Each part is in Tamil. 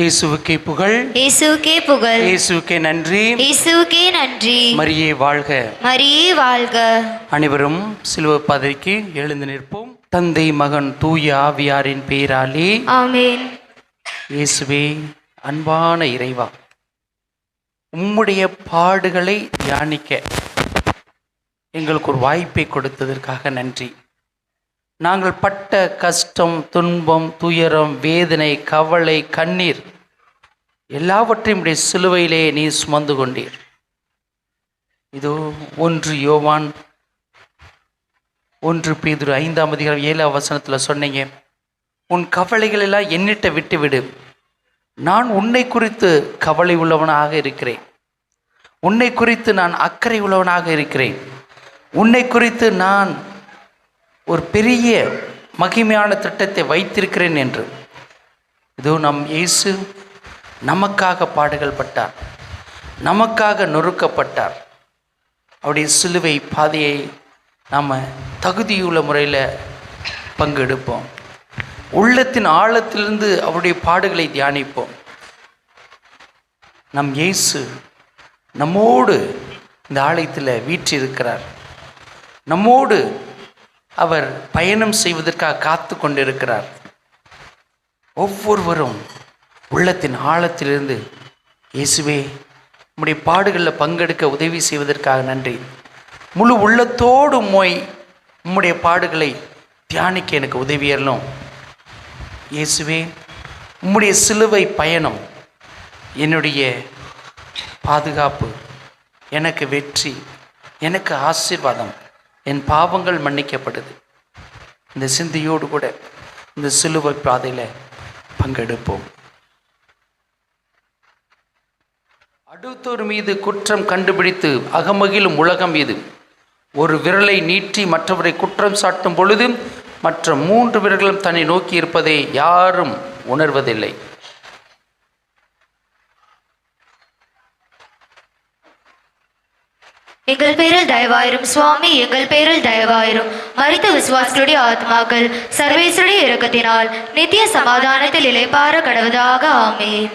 இயேசுவுக்கே புகழ், இயேசுவுக்கே புகழ், இயேசுவுக்கே நன்றி, இயேசுவுக்கே நன்றி. மரியே வாழ்க, மரியே வாழ்க. அனைவரும் சிலுவை பாதைக்கு எழுந்து நிற்போம். தந்தை மகன் தூய ஆவியாரின் பெயராலே ஆமென். இயேசுவே, அன்பான இறைவா, உம்முடைய பாடுகளை தியானிக்க எங்களுக்கு ஒரு வாய்ப்பை கொடுத்ததற்காக நன்றி. நாங்கள் பட்ட கஷ்டம், துன்பம், துயரம், வேதனை, கவலை, கண்ணீர் எல்லாவற்றையும் உடைய சிலுவையிலே நீ சுமந்து கொண்டீர். இதோ 1 யோவான் 1 பேதுரு 5ஆம் அதிகாரம் 7ஆம் வசனத்தில் சொன்னீங்க, உன் கவலைகள் எல்லாம் என்னிட்ட விட்டுவிடு, நான் உன்னை குறித்து கவலை உள்ளவனாக இருக்கிறேன், உன்னை குறித்து நான் அக்கறை உள்ளவனாக இருக்கிறேன், உன்னை குறித்து நான் ஒரு பெரிய மகிமையான திட்டத்தை வைத்திருக்கிறேன் என்று. இதோ நம் இயேசு நமக்காக பாடுகள் பட்டார், நமக்காக நொறுக்கப்பட்டார். அவருடைய சிலுவை பாதையை நாம் தகுதியுள்ள முறையில் பங்கெடுப்போம். உள்ளத்தின் ஆழத்திலிருந்து அவருடைய பாடுகளை தியானிப்போம். நம் இயேசு நம்மோடு இந்த ஆலயத்தில் வீற்றிருக்கிறார். நம்மோடு அவர் பயணம் செய்வதற்காக காத்து கொண்டிருக்கிறார். ஒவ்வொருவரும் உள்ளத்தின் ஆழத்திலிருந்து, இயேசுவே, உம்முடைய பாடுகளில் பங்கெடுக்க உதவி செய்வதற்காக நன்றி. முழு உள்ளத்தோடு உம்முடைய பாடுகளை தியானிக்க எனக்கு உதவியறணும். இயேசுவே, உம்முடைய சிலுவை பயணம் என்னுடைய பாதுகாப்பு, எனக்கு வெற்றி, எனக்கு ஆசீர்வாதம், என் பாவங்கள் மன்னிக்கப்படுது. இந்த சிந்தையோடு கூட இந்த சிலுவை பாதையில் பங்கெடுப்போம். அடுத்தோர் மீது குற்றம் கண்டுபிடித்து அகமகிழும் உலகம் இது. ஒரு விரலை நீட்டி மற்றவரை குற்றம் சாட்டும் பொழுது மற்ற 3 விரல்களும் தன்னை நோக்கி இருப்பதை யாரும் உணர்வதில்லை. எங்கள் பேரில் தயவாயிரும் சுவாமி, எங்கள் பேரில் தயவாயிரும். மரித்த விசுவாசிகளுடைய ஆத்மாக்கள் சர்வேஸ்வருடைய இரக்கத்தினால் நித்திய சமாதானத்தில் இளைப்பாற கடவுதாக. ஆமென்.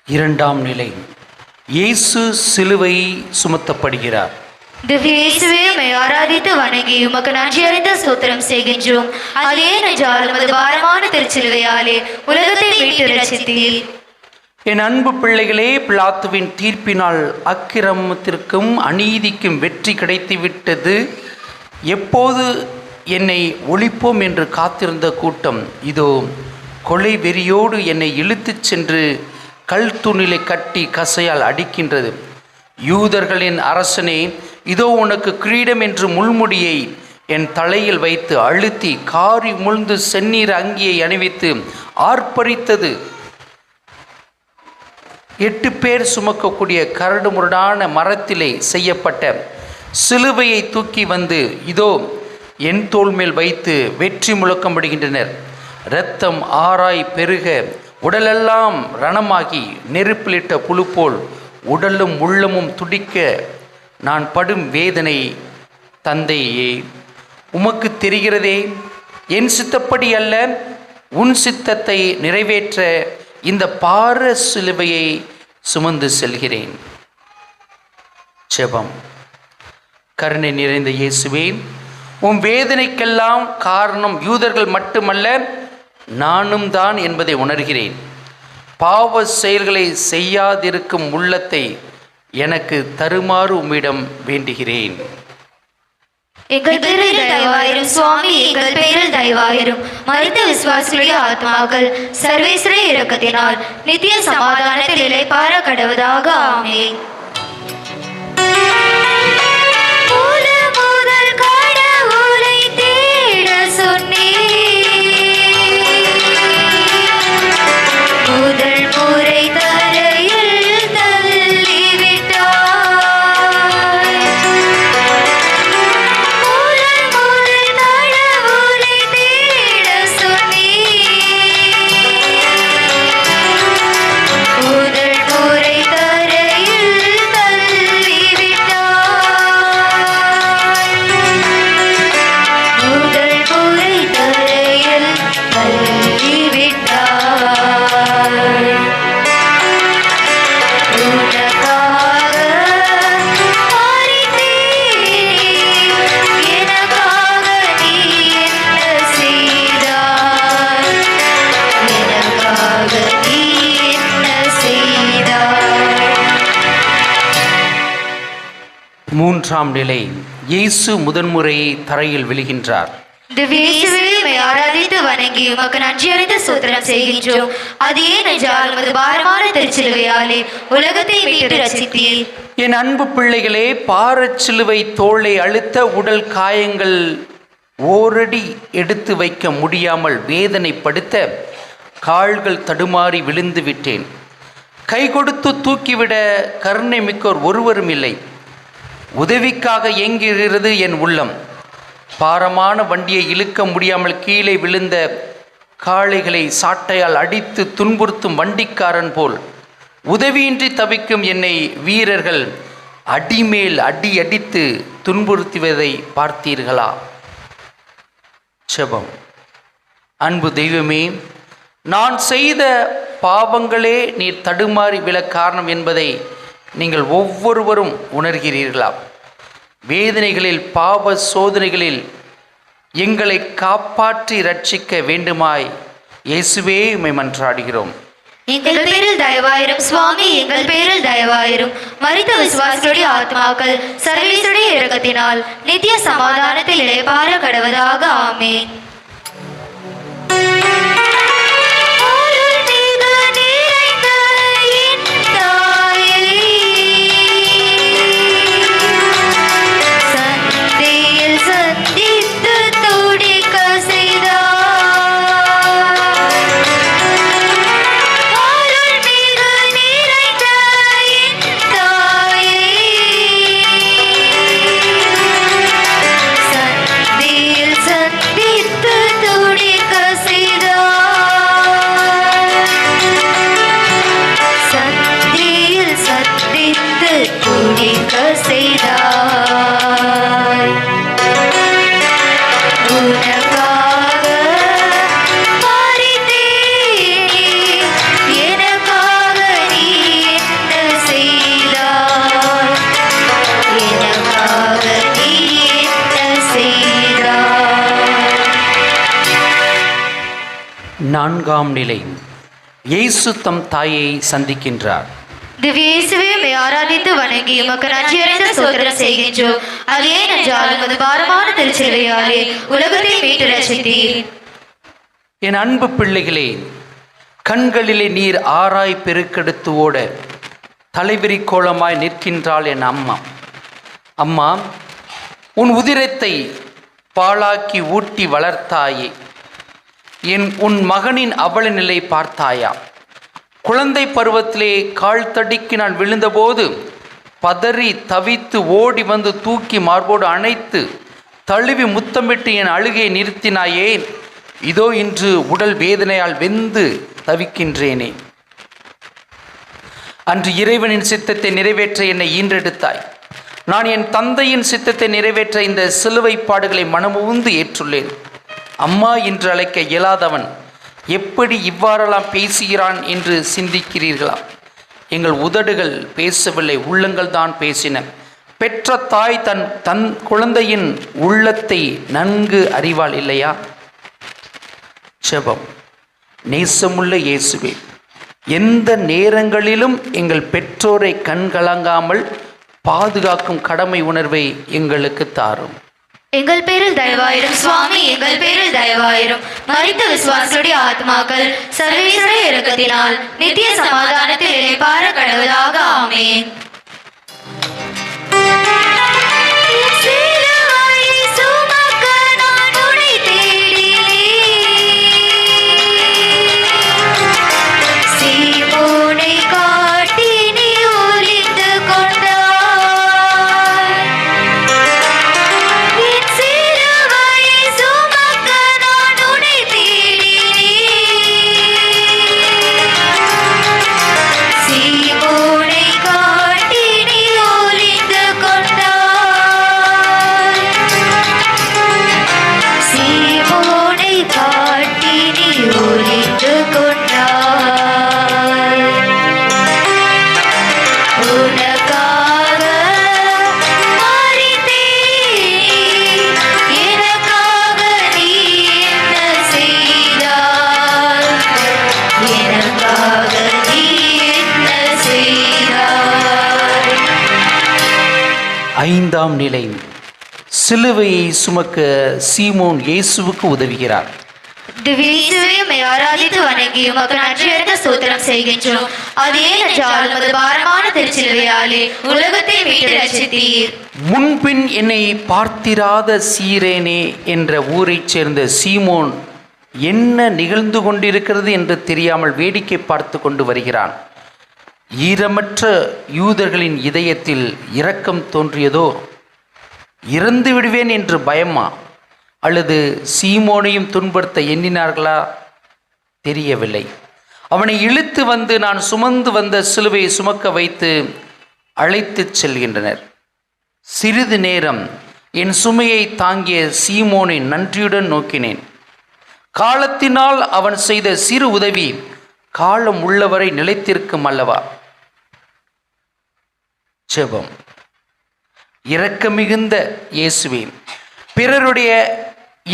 இரண்டாம் நிலை, இயேசு சிலுவை சுமத்தப்படுகிறார். திவ்ய இயேசுவே, உம்மை ஆராதித்து வணங்கி உமக்கு நன்றி அறிந்த ஸ்தோத்திரம் செய்கின்றோம். அதே நெஞ்சால் உமது பாரமான திருச்சிலுவையாலே உலகத்தை மீட்டு ரட்சித்தீர். என் அன்பு பிள்ளைகளே, பிலாத்துவின் தீர்ப்பினால் அக்கிரமத்திற்கும் அநீதிக்கும் வெற்றி கிடைத்துவிட்டது. எப்போது என்னை ஒழிப்போம் என்று காத்திருந்த கூட்டம் இதோ கொலை வெறியோடு என்னை இழுத்துச் சென்று கல் தூணிலை கட்டி கசையால் அடிக்கின்றது. யூதர்களின் அரசனே, இதோ உனக்கு கிரீடம் என்று முள்முடியை என் தலையில் வைத்து அழுத்தி காரி முழ்ந்து செந்நீர் அங்கியை அணிவித்து ஆர்ப்பரித்தது. 8 பேர் சுமக்கக்கூடிய கரடு முரடான மரத்திலே செய்யப்பட்ட சிலுவையை தூக்கி வந்து இதோ என் தோள் மேல் வைத்து வெற்றி முழக்கமிடுகின்றனர். இரத்தம் ஆராய் பெருக உடலெல்லாம் ரணமாகி நெருப்பிலிட்ட புழு போல் உடலும் உள்ளமும் துடிக்க நான் படும் வேதனை தந்தையே உமக்கு தெரிகிறதே. என் சித்தப்படி அல்ல, உன் சித்தத்தை நிறைவேற்ற இந்த பார சிலுவையை சுமந்து செல்கிறேன். ஜெபம். கருணை நிறைந்த இயேசுவே, உம் வேதனைக்கெல்லாம் காரணம் யூதர்கள் மட்டுமல்ல, நானும் தான் என்பதை உணர்கிறேன். பாவ செயல்களை செய்யாதிருக்கும் உள்ளத்தை எனக்கு தருமாறு உம்மிடம் வேண்டுகிறேன். எங்கள் பேரில் தயவாயிரும் சுவாமி, எங்கள் பேரில் தயவாயிரும். மரித்த விசுவாசிகளுடைய ஆத்மாக்கள் சர்வேஸ்வரிய இரக்கத்தினால் நித்திய சமாதானத்தில் இளைப்பாற கடவதாக. ஆமென். மூன்றாம் நிலை, இயேசு முதன்முறை தரையில் விழுகின்றார். ஆராதித்து வணங்கி உமக்கு நன்றி அறிந்து ஸ்தோத்திரம் செய்கின்றோம். அது ஏனென்றால் உமது பாரமான திருச்சிலுவையாலே உலகத்தை மீட்டு ரட்சித்தீர். என் அன்பு பிள்ளைகளே, பாரச்சிலுவை தோளை அழுத்த உடல் காயங்கள் ஓரடி எடுத்து வைக்க முடியாமல் வேதனைப்படுத்த கால்கள் தடுமாறி விழுந்து விட்டேன். கை கொடுத்து தூக்கிவிட கருணை மிக்கோர் ஒருவரும் இல்லை. உதவிக்காக ஏங்குகிறது என் உள்ளம். பாரமான வண்டியை இழுக்க முடியாமல் கீழே விழுந்த காளைகளை சாட்டையால் அடித்து துன்புறுத்தும் வண்டிக்காரன் போல் உதவியின்றி தவிக்கும் என்னை வீரர்கள் அடிமேல் அடி அடித்து துன்புறுத்துவதை பார்த்தீர்களா? செபம். அன்பு தெய்வமே, நான் செய்த பாவங்களே நீர் தடுமாறி விழ காரணம் என்பதை நீங்கள் ஒவ்வொருவரும் உணர்கிறீர்களா? வேதனைகளில், பாவ சோதனைகளில் எங்களை காப்பாற்றி ரட்சிக்க வேண்டுமாய் இயேசுவே உம்மை மன்றாடுகிறோம். எங்கள் பேரில் தயவாயிரும் சுவாமி, எங்கள் பேரில் தயவாயிரும். மரித்த விசுவாசிகளுடைய ஆத்மாக்கள் சர்வேஸ்வரிய இரக்கத்தினால் நித்திய சமாதானத்தில் இளைப்பாற கடவதாக. ஆமென். நான்காம் நிலை, இயேசு தம் தாயை சந்திக்கின்றார். திவ்யேசுவை ஆராதித்து வணங்கி உமக்கு நன்றி அறிந்து ஸ்தோத்திரம் செய்கின்றோம். அது ஏனென்றால் உமது பாரமான திருச்சிலுவையாலே உலகத்தை மீட்டு ரட்சித்தீர். என் அன்பு பிள்ளைகளே, கண்களிலே நீர் ஆராய் பெருக்கெடுத்து ஓட தலைவிரி கோலமாய் நிற்கின்றாள் என் அம்மா. அம்மா, உன் உதிரத்தை பாலாக்கி ஊட்டி வளர்த்தாயே. உன் மகனின் அவல நிலை பார்த்தாயா? குழந்தை பருவத்திலே கால் தடிக்கு நான் விழுந்தபோது பதறி தவித்து ஓடி வந்து தூக்கி மார்போடு அணைத்து தழுவி முத்தமிட்டு என் அழுகையை நிறுத்தினாயே. இதோ இன்று உடல் வேதனையால் வெந்து தவிக்கின்றேனே. அன்று இறைவனின் சித்தத்தை நிறைவேற்ற என்னை ஈன்றெடுத்தாய். நான் என் தந்தையின் சித்தத்தை நிறைவேற்ற இந்த சிலுவை பாடுகளை மனமுந்து ஏற்றுள்ளேன். அம்மா என்று அழைக்க இயலாதவன் எப்படி இவ்வாறெல்லாம் பேசுகிறான் என்று சிந்திக்கிறீர்களா? எங்கள் உதடுகள் பேசவில்லை, உள்ளங்கள் தான் பேசின. பெற்ற தாய் தன் குழந்தையின் உள்ளத்தை நன்கு அறிவாள் இல்லையா? செபம். நேசமுள்ள இயேசுவே, எந்த நேரங்களிலும் எங்கள் பெற்றோரை கண்கலங்காமல் பாதுகாக்கும் கடமை உணர்வை எங்களுக்கு தாரும். எங்கள் பேரில் தயவாயிரும் சுவாமி, எங்கள் பேரில் தயவாயிரும். மரித்த விசுவாசருடைய ஆத்மாக்கள் சர்வேஸ்வருடைய இரக்கத்தினால் நித்திய சமாதானத்தில் இளைப்பாற கடவுளாக. ஆமென். ஐந்தாம் நிலை, சிலுவையை சுமக்க சீமோன் இயேசுவுக்கு உதவுகிறார். திவ்யேசுவை ஆராதித்து வணங்கி உமக்கு நன்றியறிந்த ஸ்தோத்திரம் செய்கின்றோம். அது ஏனென்றால் உமது பாரமான திருச்சிலுவையாலே உலகத்தை மீட்டு ரட்சித்தீர். முன்பின் என்னை பார்த்திராத சீரேனே என்ற ஊரைச் சேர்ந்த சீமோன் என்ன நிகழ்ந்து கொண்டிருக்கிறது என்று தெரியாமல் வேடிக்கை பார்த்து கொண்டு வருகிறான். ஈரமற்ற யூதர்களின் இதயத்தில் இரக்கம் தோன்றியதோ? இறந்து விடுவேன் என்று பயமா, அல்லது சீமோனையும் துன்புறுத்த எண்ணினார்களா? தெரியவில்லை. அவனை இழுத்து வந்து நான் சுமந்து வந்த சிலுவையை சுமக்க வைத்து அழைத்துச் செல்கின்றனர். சிறிது நேரம் என் சுமையை தாங்கிய சீமோனை நன்றியுடன் நோக்கினேன். காலத்தினால் அவன் செய்த சிறு உதவி காலம் உள்ளவரை நிலைத்திருக்கும் அல்லவா? ஜெபம். இரக்கமிகுந்த இயேசுவே, பிறருடைய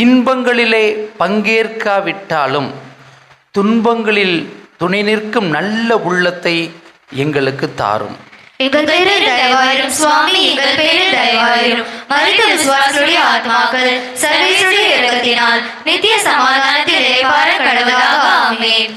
இன்பங்களிலே பங்கேற்காவிட்டாலும் துன்பங்களில் துணை நிற்கும் நல்ல உள்ளத்தை எங்களுக்கு தாரும். எங்கள் பேரில் தயவாயிரும் சுவாமி, எங்கள் பேரில் தயவாயிரும். மரித்த விசுவாசருடைய ஆத்மாக்கள் சர்வேஸ்வருடைய இரக்கத்தினால் நித்திய சமாதானத்தில் இளைப்பாற கடவுளாக. ஆமென்.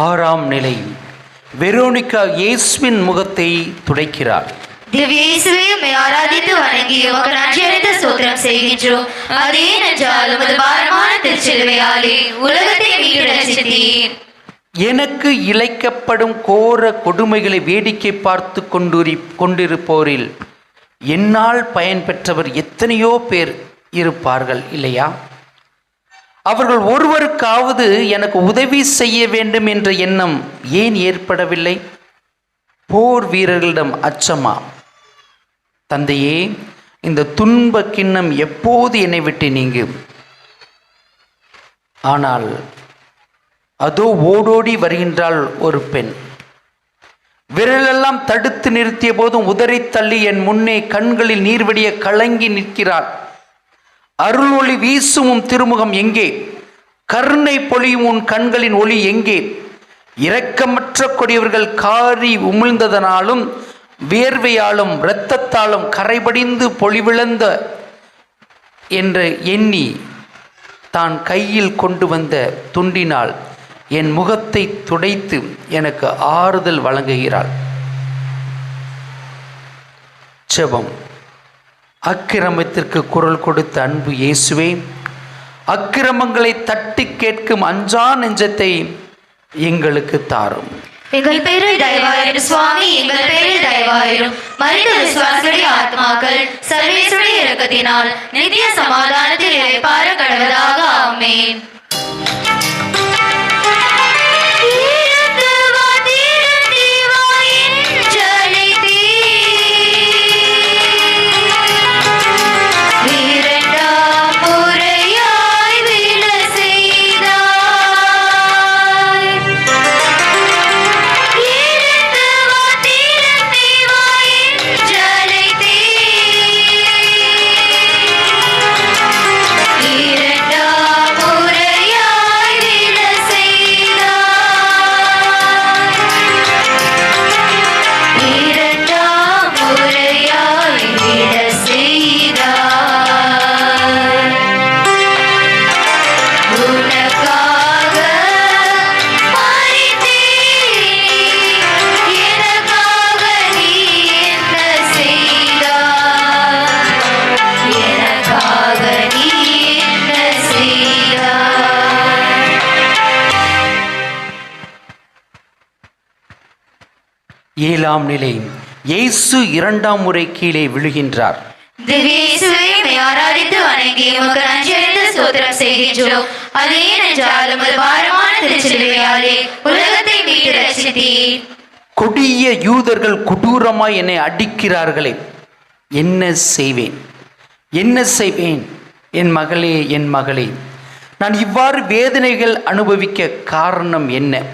ஆறாம் நிலை, வெரோனிகா இயேசுவின் முகத்தை துடைக்கிறார். திவ்யேசுவை ஆராதித்து வணங்கி உமக்கு நன்றியறிந்த ஸ்தோத்திரம் செய்கின்றோம். அது ஏனென்றால் உமது பாரமான திருச்சிலுவையாலே உலகத்தை மீட்டு ரட்சித்தீர். எனக்கு இழைக்கப்படும் கோர கொடுமைகளை வேடிக்கை பார்த்து கொண்டிருப்போரில் என்னால் பயன் பெற்றவர் எத்தனையோ பேர் இருப்பார்கள் இல்லையா? அவர்கள் ஒருவருக்காவது எனக்கு உதவி செய்ய வேண்டும் என்ற எண்ணம் ஏன் ஏற்படவில்லை? போர் வீரர்களிடம் அச்சமா? தந்தையே, இந்த துன்ப கிண்ணம் எப்போது என்னை விட்டு நீங்கும்? ஆனால் அதோ ஓடோடி வருகின்றாள் ஒரு பெண். விரலெல்லாம் தடுத்து நிறுத்திய போதும் உதறி தள்ளி என் முன்னே கண்களில் நீர்வடிய கலங்கி நிற்கிறாள். அருள் ஒளி வீசும் திருமுகம் எங்கே? கருணை பொழியும் உன் கண்களின் ஒளி எங்கே? இரக்கமற்ற கொடியவர்கள் காரி உமிழ்ந்ததனாலும் வேர்வையாலும் இரத்தத்தாலும் கரைபடிந்து பொழிவிழந்த என்று எண்ணி தான் கையில் கொண்டு வந்த துண்டினால் என் முகத்தை துடைத்து எனக்கு ஆறுதல் வழங்குகிறாள். ஜெபம். அக்கிரமத்திற்கு குரல் கொடுத்த அன்பு இயேசுவே, அக்கிரமங்களை தட்டி கேட்கும் அஞ்சா நெஞ்சத்தை எங்களுக்கு தாரும். எங்கள் பேரில் தயவாயிரும் சுவாமி, எங்கள் பேரில் தயவாயிரும். மரித்த விசுவாசிகளுடைய ஆத்மாக்கள் சர்வேஸ்வருடைய இரக்கத்தினால் நித்திய சமாதானத்தில் இளைப்பாற கடவதாக. ஆமென். ஏழாம் நிலை. இயேசு இரண்டாம் முறை கீழே விழுகின்றார். திவ்ய இயேசுவே, உம்மை ஆராதித்து வணங்கி உமக்கு நன்றியறிந்து ஸ்தோத்திரம் செய்கின்றோம். அது ஏனென்றால் உமது பாரமான திருச்சிலுவையாலே உலகத்தை மீட்டு ரட்சித்தீர். கொடிய யூதர்கள் கொடூரமாய் என்னை அடிக்கிறார்களே, என்ன செய்வேன், என்ன செய்வேன்? என் மகளே, என் மகளே, நான் இவ்வாறு வேதனைகள் அனுபவிக்க காரணம் என்ன?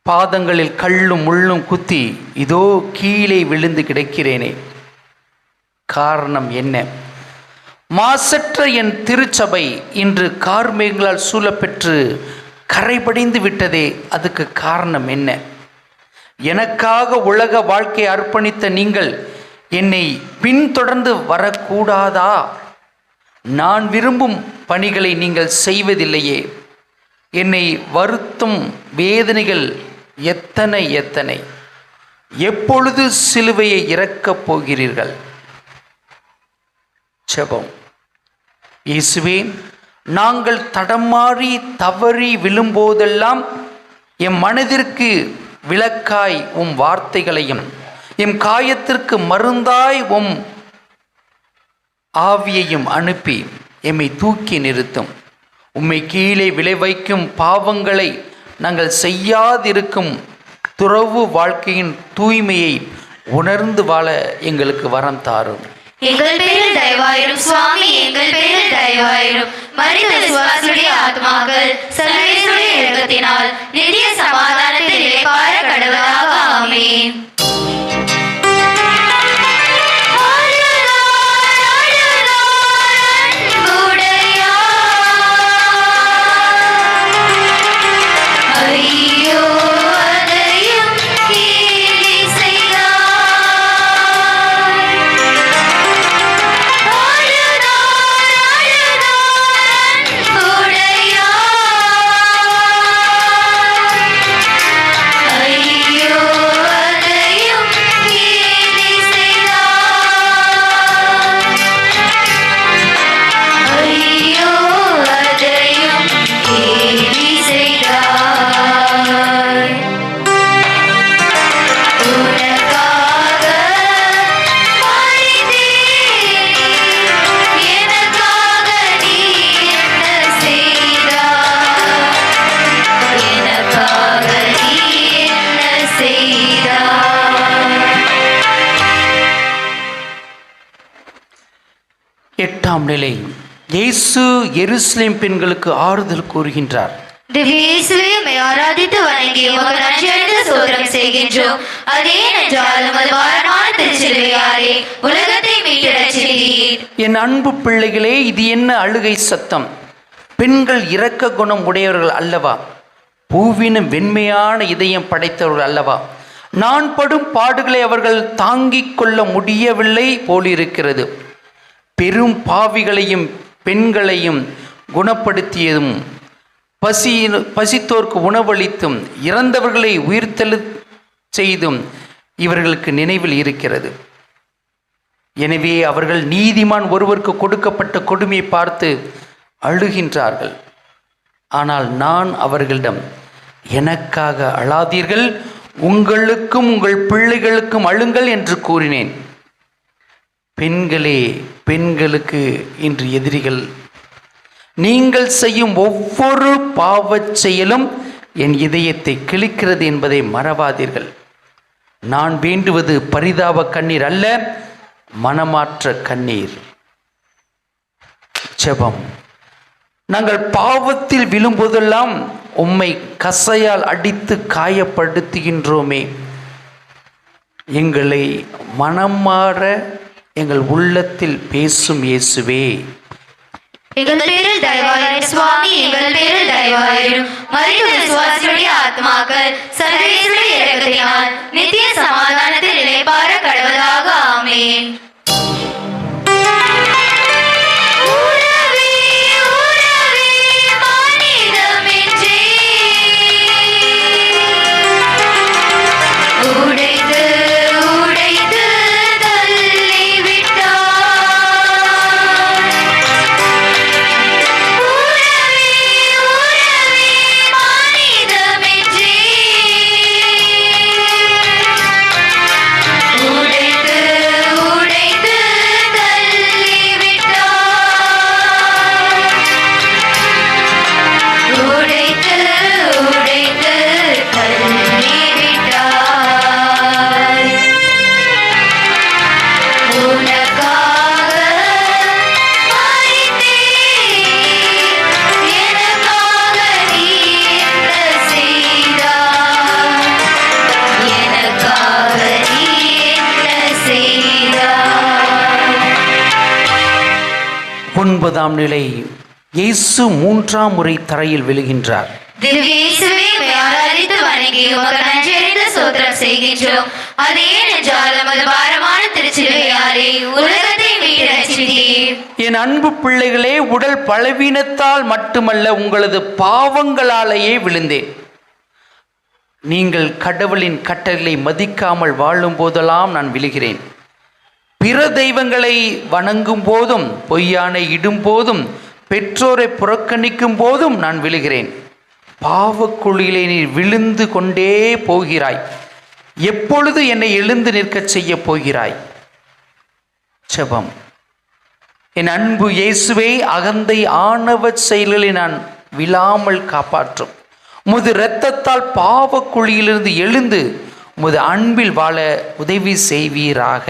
பாதங்களில் கல்லும் முள்ளும் குத்தி இதோ கீழே விழுந்து கிடக்கிறேனே, காரணம் என்ன? மாசற்ற என் திருச்சபை இன்று கார்மேகங்களால் சூழப்பெற்று கரைபடிந்து விட்டதே, அதுக்கு காரணம் என்ன? எனக்காக உலக வாழ்க்கையை அர்ப்பணித்த நீங்கள் என்னை பின்தொடர்ந்து வரக்கூடாதா? நான் விரும்பும் பணிகளை நீங்கள் செய்வதில்லையே. என்னை வருத்தும் வேதனைகள் எத்தனை எத்தனை! எப்பொழுது சிலுவையை இறக்கப் போகிறீர்கள்? ஜெபம். இயேசுவே, நாங்கள் தடமாறி தவறி விழும்போதெல்லாம் எம் மனதிற்கு விளக்காய் உம் வார்த்தைகளையும், எம் காயத்திற்கு மருந்தாய் உம் ஆவியையும் அனுப்பி எம்மை தூக்கி நிறுத்தும். உம்மை கீழே விளை வைக்கும் பாவங்களை நாங்கள் செய்யாதிருக்கும் துறவு வாழ்க்கையின் தூய்மையை உணர்ந்து வாழ எங்களுக்கு வரம் தாரும். எங்கள் பேரில் தயவாயிரும் சுவாமி, எங்கள் பேரில் தயவாயிரும். மரித்த விசுவாசிகளுடைய ஆத்மாக்கள் சர்வேஸ்வருடைய இரக்கத்தினால் நித்திய சமாதானத்தில் இளைப்பாற கடவதாக. ஆமென். எட்டாம் நிலை. இயேசு எருசலேம் பெண்களுக்கு ஆறுதல் கூறுகின்றார். திவ்ய இயேசுவே, உம்மை ஆராதித்து வணங்கி உமக்கு நன்றியறிந்து ஸ்தோத்திரம் செய்கின்றோம். அது ஏனென்றால் உமது பாரமான திருச்சிலுவையாலே உலகத்தை மீட்டு ரட்சித்தீர். என் அன்பு பிள்ளைகளே, இது என்ன அழுகை சத்தம்? பெண்கள் இரக்க குணம் உடையவர்கள் அல்லவா? பூவினும் வெண்மையான இதயம் படைத்தவர்கள் அல்லவா? நான் படும் பாடுகளை அவர்கள் தாங்கிக் கொள்ள முடியவில்லை போலிருக்கிறது. பெரும் பாவிகளையும் பெண்களையும் குணப்படுத்தியதும் பசித்தோர்க்கு உணவளித்தும் இறந்தவர்களை உயிர்த்தெழு செய்தும் இவர்களுக்கு நினைவில் இருக்கிறது. எனவே அவர்கள் நீதிமான் ஒருவருக்கு கொடுக்கப்பட்ட கொடுமையை பார்த்து அழுகின்றார்கள். ஆனால் நான் அவர்களிடம், எனக்காக அழாதீர்கள், உங்களுக்கும் உங்கள் பிள்ளைகளுக்கும் அழுங்கள் என்று கூறினேன். பெண்களே, பெண்களுக்கு இன்று எதிரிகள். நீங்கள் செய்யும் ஒவ்வொரு பாவச் செயலும் என் இதயத்தை கிழிக்கிறது என்பதை மறவாதீர்கள். நான் வேண்டுவது பரிதாப கண்ணீர் அல்ல, மனமாற்ற கண்ணீர். ஜெபம். நாங்கள் பாவத்தில் விழும்போதெல்லாம் உம்மை கசையால் அடித்து காயப்படுத்துகின்றோமே. எங்களை மனமாற எங்கள் உள்ளத்தில் பேசும் இயேசுவே. எங்கள் பேரில் தயவாயிரும் சுவாமி, எங்கள் பேரில் தயவாயிரும். மரித்த விசுவாசிகளுடைய ஆத்மாக்கள் சர்வேஸ்வருடைய இரக்கத்தினால் நித்திய சமாதானத்தில் இளைப்பாற கடவதாக. ஆமென். ஒன்பதாம் நிலை. இயேசு மூன்றாம் முறை தரையில் விழுகின்றார். என் அன்பு பிள்ளைகளே, உடல் பலவீனத்தால் மட்டுமல்ல, உங்களது பாவங்களாலேயே விழுந்தேன். நீங்கள் கடவுளின் கட்டளை மதிக்காமல் வாழும் போதெல்லாம் நான் விழுகிறேன். பிற தெய்வங்களை வணங்கும் போதும், பொய்யானை இடும் போதும், பெற்றோரை புறக்கணிக்கும் போதும் நான் விழுகிறேன். பாவக்குழியிலே நீ விழுந்து கொண்டே போகிறாய். எப்பொழுது என்னை எழுந்து நிற்கச் செய்ய போகிறாய்? ஜெபம். என் அன்பு இயேசுவே, அகந்தை ஆணவ செயல்களை நான் விழாமல் காப்பாற்றும். உமது இரத்தத்தால் பாவக்குழியிலிருந்து எழுந்து உமது அன்பில் வாழ உதவி செய்வீராக.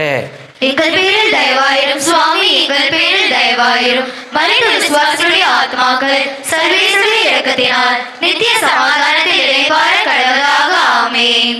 எங்கள் பேரில் தயவாயிரும் சுவாமி, எங்கள் பேரில் தயவாயிரும். மரித்த விசுவாசிகளுடைய ஆத்மாக்கள் சர்வேஸ்வருடைய இரக்கத்தினால் நித்திய சமாதானத்தில் இளைப்பாற கடவதாக. ஆமென்.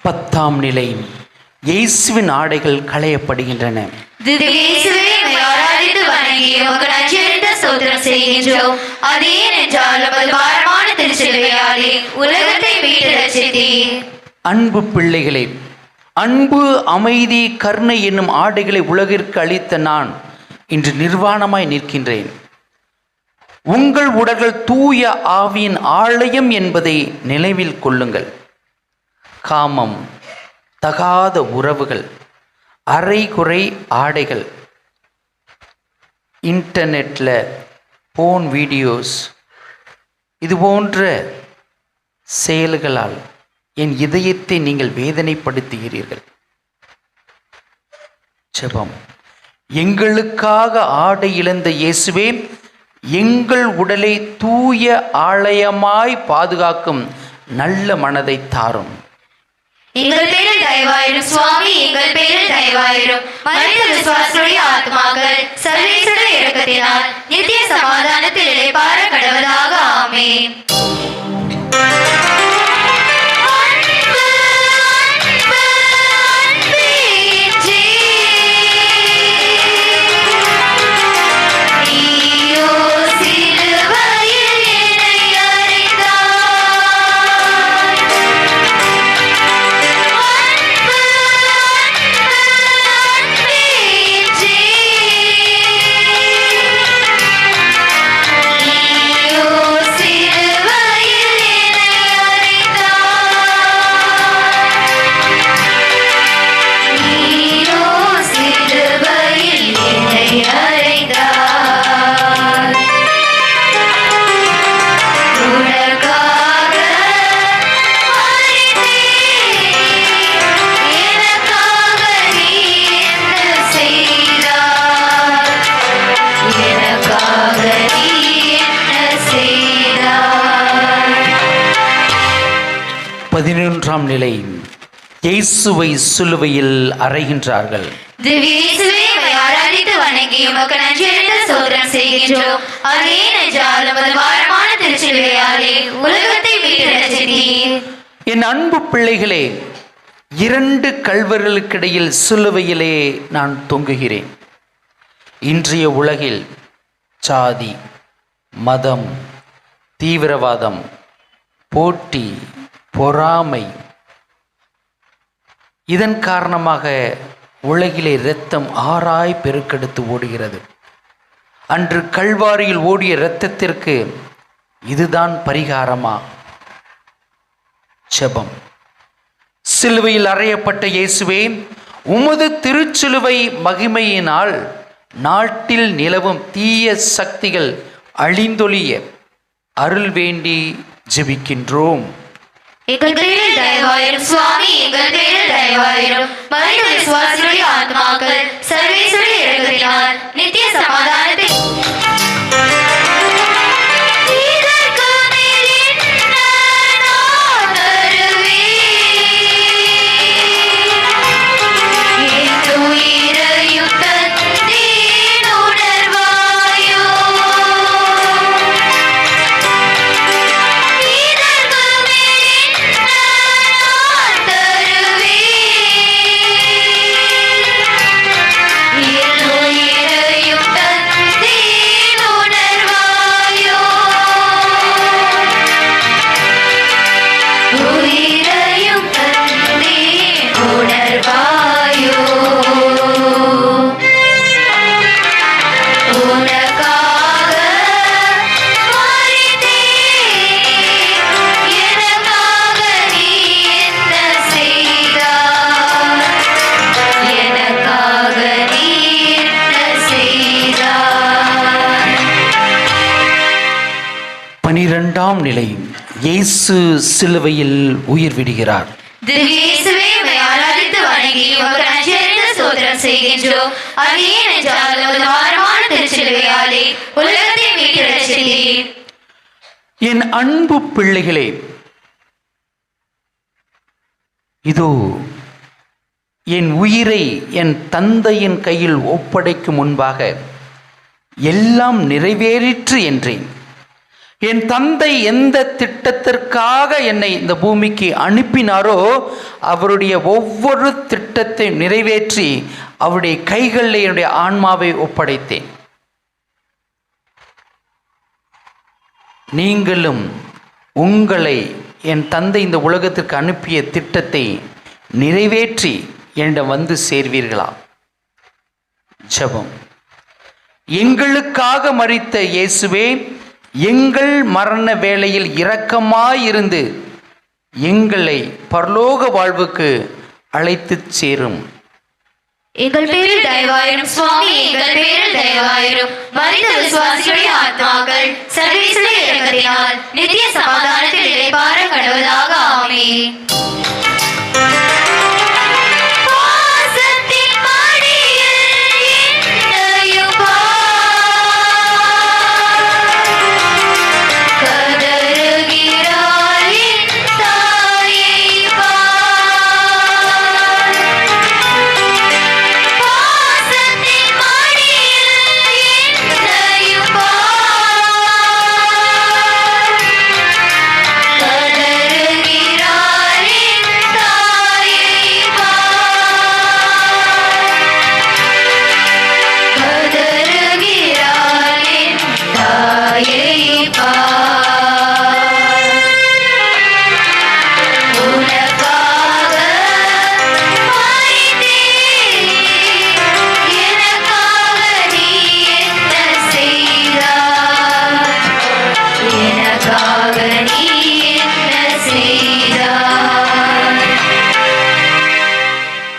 பத்தாம் நிலை. இயேசுவின் ஆடைகள் களையப்படுகின்றன. அன்பு பிள்ளைகளே, அன்பு, அமைதி, கருணை என்னும் ஆடைகளை உலகிற்கு அளித்த நான் இன்று நிர்வாணமாய் நிற்கின்றேன். உங்கள் உடல்கள் தூய ஆவியின் ஆலயம் என்பதை நினைவில் கொள்ளுங்கள். காமம், தகாத உறவுகள், அரைகுறை ஆடைகள், இன்டர்நெட்டில் போன் வீடியோஸ் இது போன்ற செயல்களால் என் இதயத்தை நீங்கள் வேதனைப்படுத்துகிறீர்கள். ஜெபம். எங்களுக்காக ஆடை இழந்த இயேசுவே, எங்கள் உடலை தூய ஆலயமாய் பாதுகாக்கும் நல்ல மனதை தாரும். எங்கள் பேரில் தயவாயிரும் சுவாமி, எங்கள் பேரில் தயவாயிரும். மனித விசுவாசனுடைய ஆத்மாக்கள் சர்வேஸ்வர இரக்கத்தினால் நித்திய சமாதானத்தில் இளைப்பாற கடவதாக. ஆமென். பதினொன்றாம் நிலை. இயேசுவை சிலுவையில் அறைகின்றார்கள். திவ்ய இயேசுவே, உம்மை ஆராதித்து வணங்கி உமக்கு நன்றியறிந்த ஸ்தோத்திரம் செய்கின்றோம். அதே நெஞ்சாலும் பாரமான திருச்சிலுவையாலே உலகத்தை மீட்டு ரட்சித்தீர். என் அன்பு பிள்ளைகளே, 2 கல்வர்களுக்கிடையில் சிலுவையிலே நான் தொங்குகிறேன். இன்றைய உலகில் சாதி, மதம், தீவிரவாதம், போட்டி, பொறாமை, இதன் காரணமாக உலகிலே இரத்தம் ஆறாய் பெருக்கெடுத்து ஓடுகிறது. அன்று கல்வாரியில் ஓடிய இரத்தத்திற்கு இதுதான் பரிகாரமா? ஜெபம். சிலுவையில் அறையப்பட்ட இயேசுவே, உமது திருச்சிலுவை மகிமையினால் நாட்டில் நிலவும் தீய சக்திகள் அழிந்தொழிய அருள் வேண்டி ஜெபிக்கின்றோம். எங்கள் பேரில் தயவாயிரும் சுவாமி, எங்கள் பேரில் தயவாயிரும். மனித விசுவாசனுடைய ஆத்மாக்கள் சர்வேஸ்வர இரக்கத்தினால் நித்திய சமாதானத்தை பனிரெண்டாம் நிலை. இயேசு சிலுவையில் உயிர் விடுகிறார். திவ்ய இயேசுவே, உம்மை ஆராதித்து வணங்கி உமக்கு நன்றியறிந்த ஸ்தோத்திரம் செய்கின்றோம். அதே நெஞ்சாலும் பாரமான திருச்சிலுவையாலே உலகத்தை மீட்டு ரட்சித்தீர். என் அன்பு பிள்ளைகளே, இதோ என் உயிரை என் தந்தையின் கையில் ஒப்படைக்கும் முன்பாக எல்லாம் நிறைவேறிற்று என்றேன். என் தந்தை எந்த திட்டத்திற்காக என்னை இந்த பூமிக்கு அனுப்பினாரோ அவருடைய ஒவ்வொரு திட்டத்தை நிறைவேற்றி அவருடைய கைகளில் என்னுடைய ஆன்மாவை ஒப்படைத்தேன். நீங்களும் உங்களை என் தந்தை இந்த உலகத்திற்கு அனுப்பிய திட்டத்தை நிறைவேற்றி என்னிடம் வந்து சேர்வீர்களா? ஜெபம். எங்களுக்காக மரித்த இயேசுவே, எங்கள் மரண வேளையில் இரக்கமாயிருந்து எங்களை பரலோக வாழ்வுக்கு அழைத்துச் சேரும். எங்கள் பேரில் தயவாயிரும் சுவாமி, எங்கள் பேரில் தயவாயிரும். மரித்த விசுவாசிகளுடைய ஆத்மாக்கள் சர்வேசுடைய இரக்கத்தினால் நித்திய சமாதானத்தில் இளைப்பாற கடவுளாக. ஆமென்.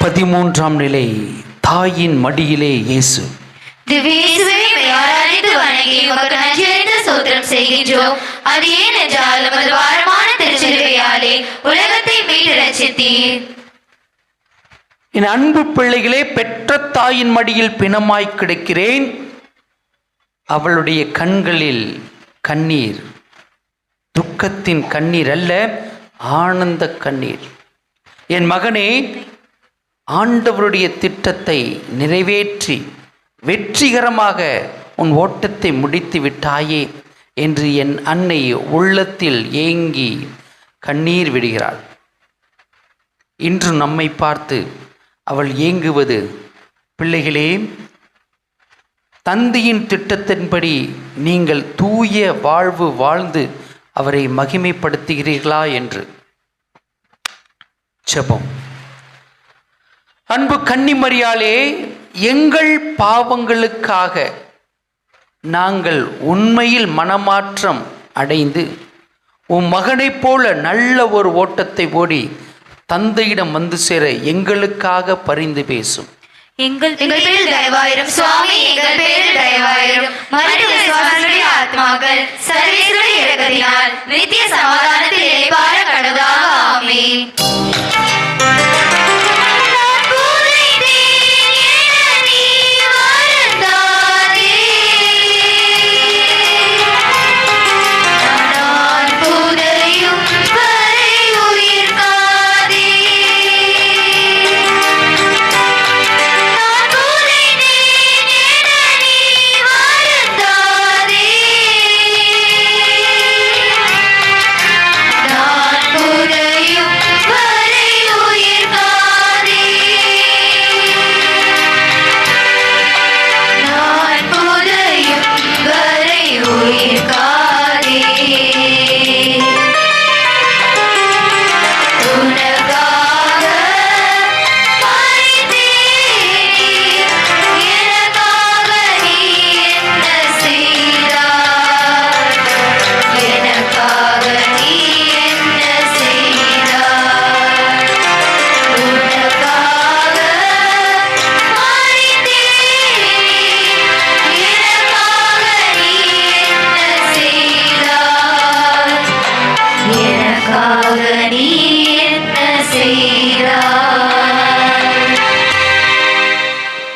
பதிமூன்றாம் நிலை, தாயின் மடியிலே இயேசு. திவ்யேசுவை ஆராதித்து வணங்கி உமக்கு நன்றியறிந்த ஸ்தோத்திரம் செய்கின்றோம். அது ஏனென்றால் உமது பாரமான திருச்சிலுவையாலே உலகத்தை மீட்டு ரட்சித்தீர். என் அன்பு பிள்ளைகளே, பெற்ற தாயின் மடியில் பிணமாய் கிடக்கிறேன். அவளுடைய கண்களில் கண்ணீர், துக்கத்தின் கண்ணீர் அல்ல, ஆனந்த கண்ணீர். என் மகனே, ஆண்டவருடைய திட்டத்தை நிறைவேற்றி வெற்றிகரமாக உன் ஓட்டத்தை முடித்து விட்டாயே என்று என் அன்னை உள்ளத்தில் ஏங்கி கண்ணீர் விடுகிறாள். இன்று நம்மை பார்த்து அவள் ஏங்குவது, பிள்ளைகளே, தந்தையின் திட்டத்தின்படி நீங்கள் தூய வாழ்வு வாழ்ந்து அவரை மகிமைப்படுத்துகிறீர்களா என்று. ஜெபம். அன்பு கன்னிமரியாளே, எங்கள் பாவங்களுக்காக நாங்கள் உண்மையில் மனமாற்றம் அடைந்து உன் மகனைப் போல நல்ல ஒரு ஓட்டத்தை ஓடி தந்தையிடம் வந்து சேர எங்களுக்காக பரிந்து பேசும். எங்கள் பேரில் தயவாயிரும் சுவாமி, எங்கள் பேரில் தயவாயிரும். மரித்த விசுவாசிகளுடைய ஆத்மாக்கள் சர்வேசுடைய இரக்கத்தினால் நித்திய சமாதானத்தில் இளைப்பாற கடவுளாக. ஆமென்.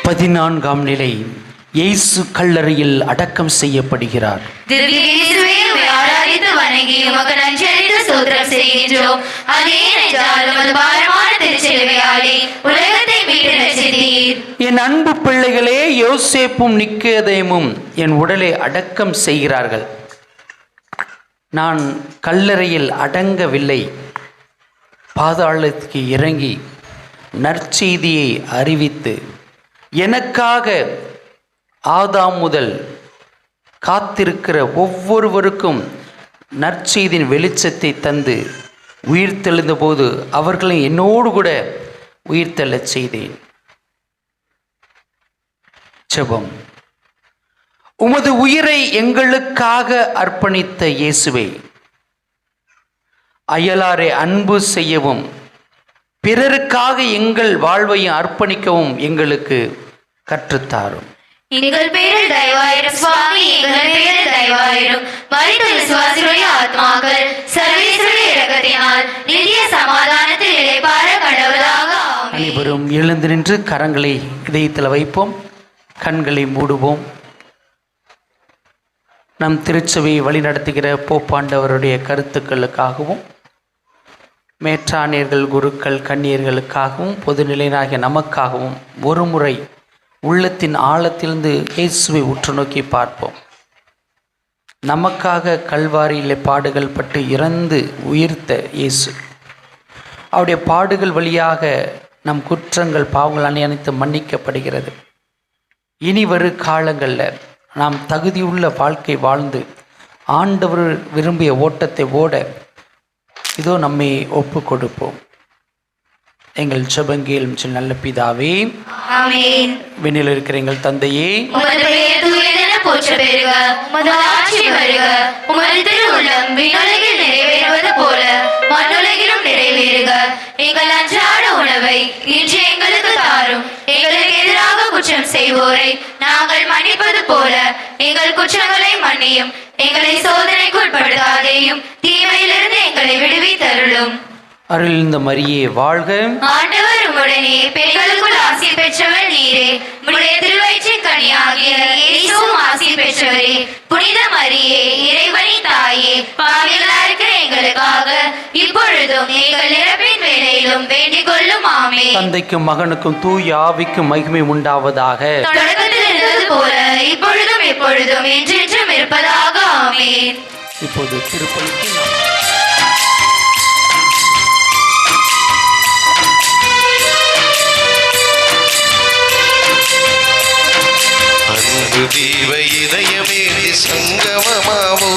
பதினான்காம் நிலை, இயேசு கல்லறையில் அடக்கம் செய்யப்படுகிறார். திவ்யேசுவை ஆராதித்து வணங்கி உமக்கு நன்றியறிந்த ஸ்தோத்திரம் செய்கின்றோம். அது ஏனென்றால் உமது பாரமான திருச்சிலுவையாலே உலகத்தை மீட்டு ரட்சித்தீர். என் அன்பு பிள்ளைகளே, யோசேப்பும் நிக்கோதேமும் என் உடலை அடக்கம் செய்கிறார்கள். நான் கல்லறையில் அடங்கவில்லை. பாதாளத்துக்கு இறங்கி நற்செய்தியை அறிவித்து எனக்காக ஆதாம் முதல் காத்திருக்கிற ஒவ்வொருவருக்கும் நற்செய்தியின் வெளிச்சத்தை தந்து உயிர்த்தெழுந்த போது அவர்களை என்னோடு கூட உயிர்த்தெழச் செய்தேன். ஜெபம். உமது உயிரை எங்களுக்காக அர்ப்பணித்த இயேசுவே, அயலாரை அன்பு செய்யவும் பிறருக்காக எங்கள் வாழ்வையும் அர்ப்பணிக்கவும் எங்களுக்கு கற்றுத்தாரும். எங்கள் பேரில் தயவாயிரும் சுவாமி, எங்கள் பேரில் தயவாயிரும். மரித்த விசுவாசிகளுடைய ஆத்மாக்கள் சர்வேஸ்வருடைய இரக்கத்தினால் நித்திய சமாதானத்தில் இளைப்பாற கடவுளாக ஆமென். அனைவரும் எழுந்து நின்று கரங்களை இதயத்தில் வைப்போம், கண்களை மூடுவோம். நம் திருச்சபையை வழிநடத்துகிற போப்பாண்டவருடைய கருத்துக்களுக்காகவும், மேற்றானியர்கள், குருக்கள், கன்னியர்களுக்காகவும், பொதுநிலையினாகிய நமக்காகவும் ஒரு முறை உள்ளத்தின் ஆழத்திலிருந்து இயேசுவை உற்று நோக்கி பார்ப்போம். நமக்காக கல்வாரியிலே பாடுகள் பட்டு இறந்து உயிர்த்த இயேசு, அவருடைய பாடுகள் வழியாக நம் குற்றங்கள், பாவங்கள் அனைத்து மன்னிக்கப்படுகிறது. இனி வரும் காலங்களில் நாம் தகுதியுள்ள வாழ்க்கை வாழ்ந்து ஆண்டவர் விரும்பிய ஓட்டத்தை ஓட இதோ நம்மை ஒப்பு கொடுப்போம். எங்கள் ஜெபங்கேலும் நல்ல பிதாவே, ஆமென். விண்ணில் இருக்கிற எங்கள் தந்தையே, உமது பெயர் தூயதென போற்ற பெறுக. உமது ஆட்சி வருக. உமது திருவுள்ளம் விண்ணுலகில் நிறைவேறுவது போல மண்ணுலகிலும் நிறைவேறுக. எங்கள் அன்றாட உணவை இன்று எங்களுக்கு தாரும். எங்களுக்கு எதிராக குற்றம் செய்வோரை நாங்கள் மன்னிப்பது போல எங்கள் குற்றங்களை மன்னியும். எங்களை சோதனைக்கு உட்படுத்தாதேயும், தீமையிலிருந்து எங்களை விடுவித்தருளும். அருள்ந்த மரியே வாழ்க. ஆண்டவர் உம்முடனே, பெண்களுக்குள் ஆசி பெற்றவர் நீரே. உம்முடைய திருவயிற்றின் கனியாகிய இயேசுவும் ஆசி பெற்றவரே. புனித மரியே, இறைவனின் தாயே, பாவிகளா இருக்கிற எங்களுக்காக இப்பொழுதும் எங்கள் இறப்பின் வேளையிலும் வேண்டிக் கொள்ளும். ஆமென். தந்தைக்கும் மகனுக்கும் தூய ஆவிக்கும் மகிமை உண்டாவதாக. தொடக்கத்தில் இருந்தது போல இப்பொழுதும் எப்பொழுதும் என்றென்றும் இருப்பதாக. ஆமென். இப்போது திருப்பலிக்கு அன்பு தீவ இதயமேந்தி சங்கமமாவோ,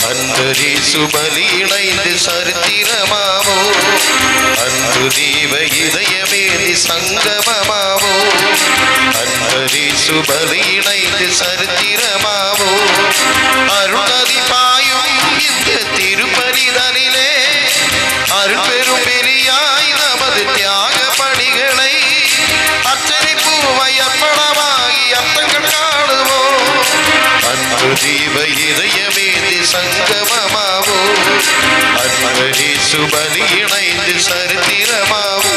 அன்பரே சுபலி இணைந்து சரித்திரமாவோ. அன்பு தீவ இதயமேந்தி சங்கமமாவோ, அன்பரே சுபலி இணைந்து சரித்திரமாவோ. அருள்நதி பாயும் இந்த திருப்பலிதனிலே அருள் பெரும் பெரியாய் நமது தியாக பணிகளை அச்சனை பூவையப்படமாகி அர்த்தங்கள் காணுவோம். அன்பு தீப இதயமேந்தி சங்கமமாவோ, அன்பரே சுபலி இணைந்து சரித்திரமாவோ.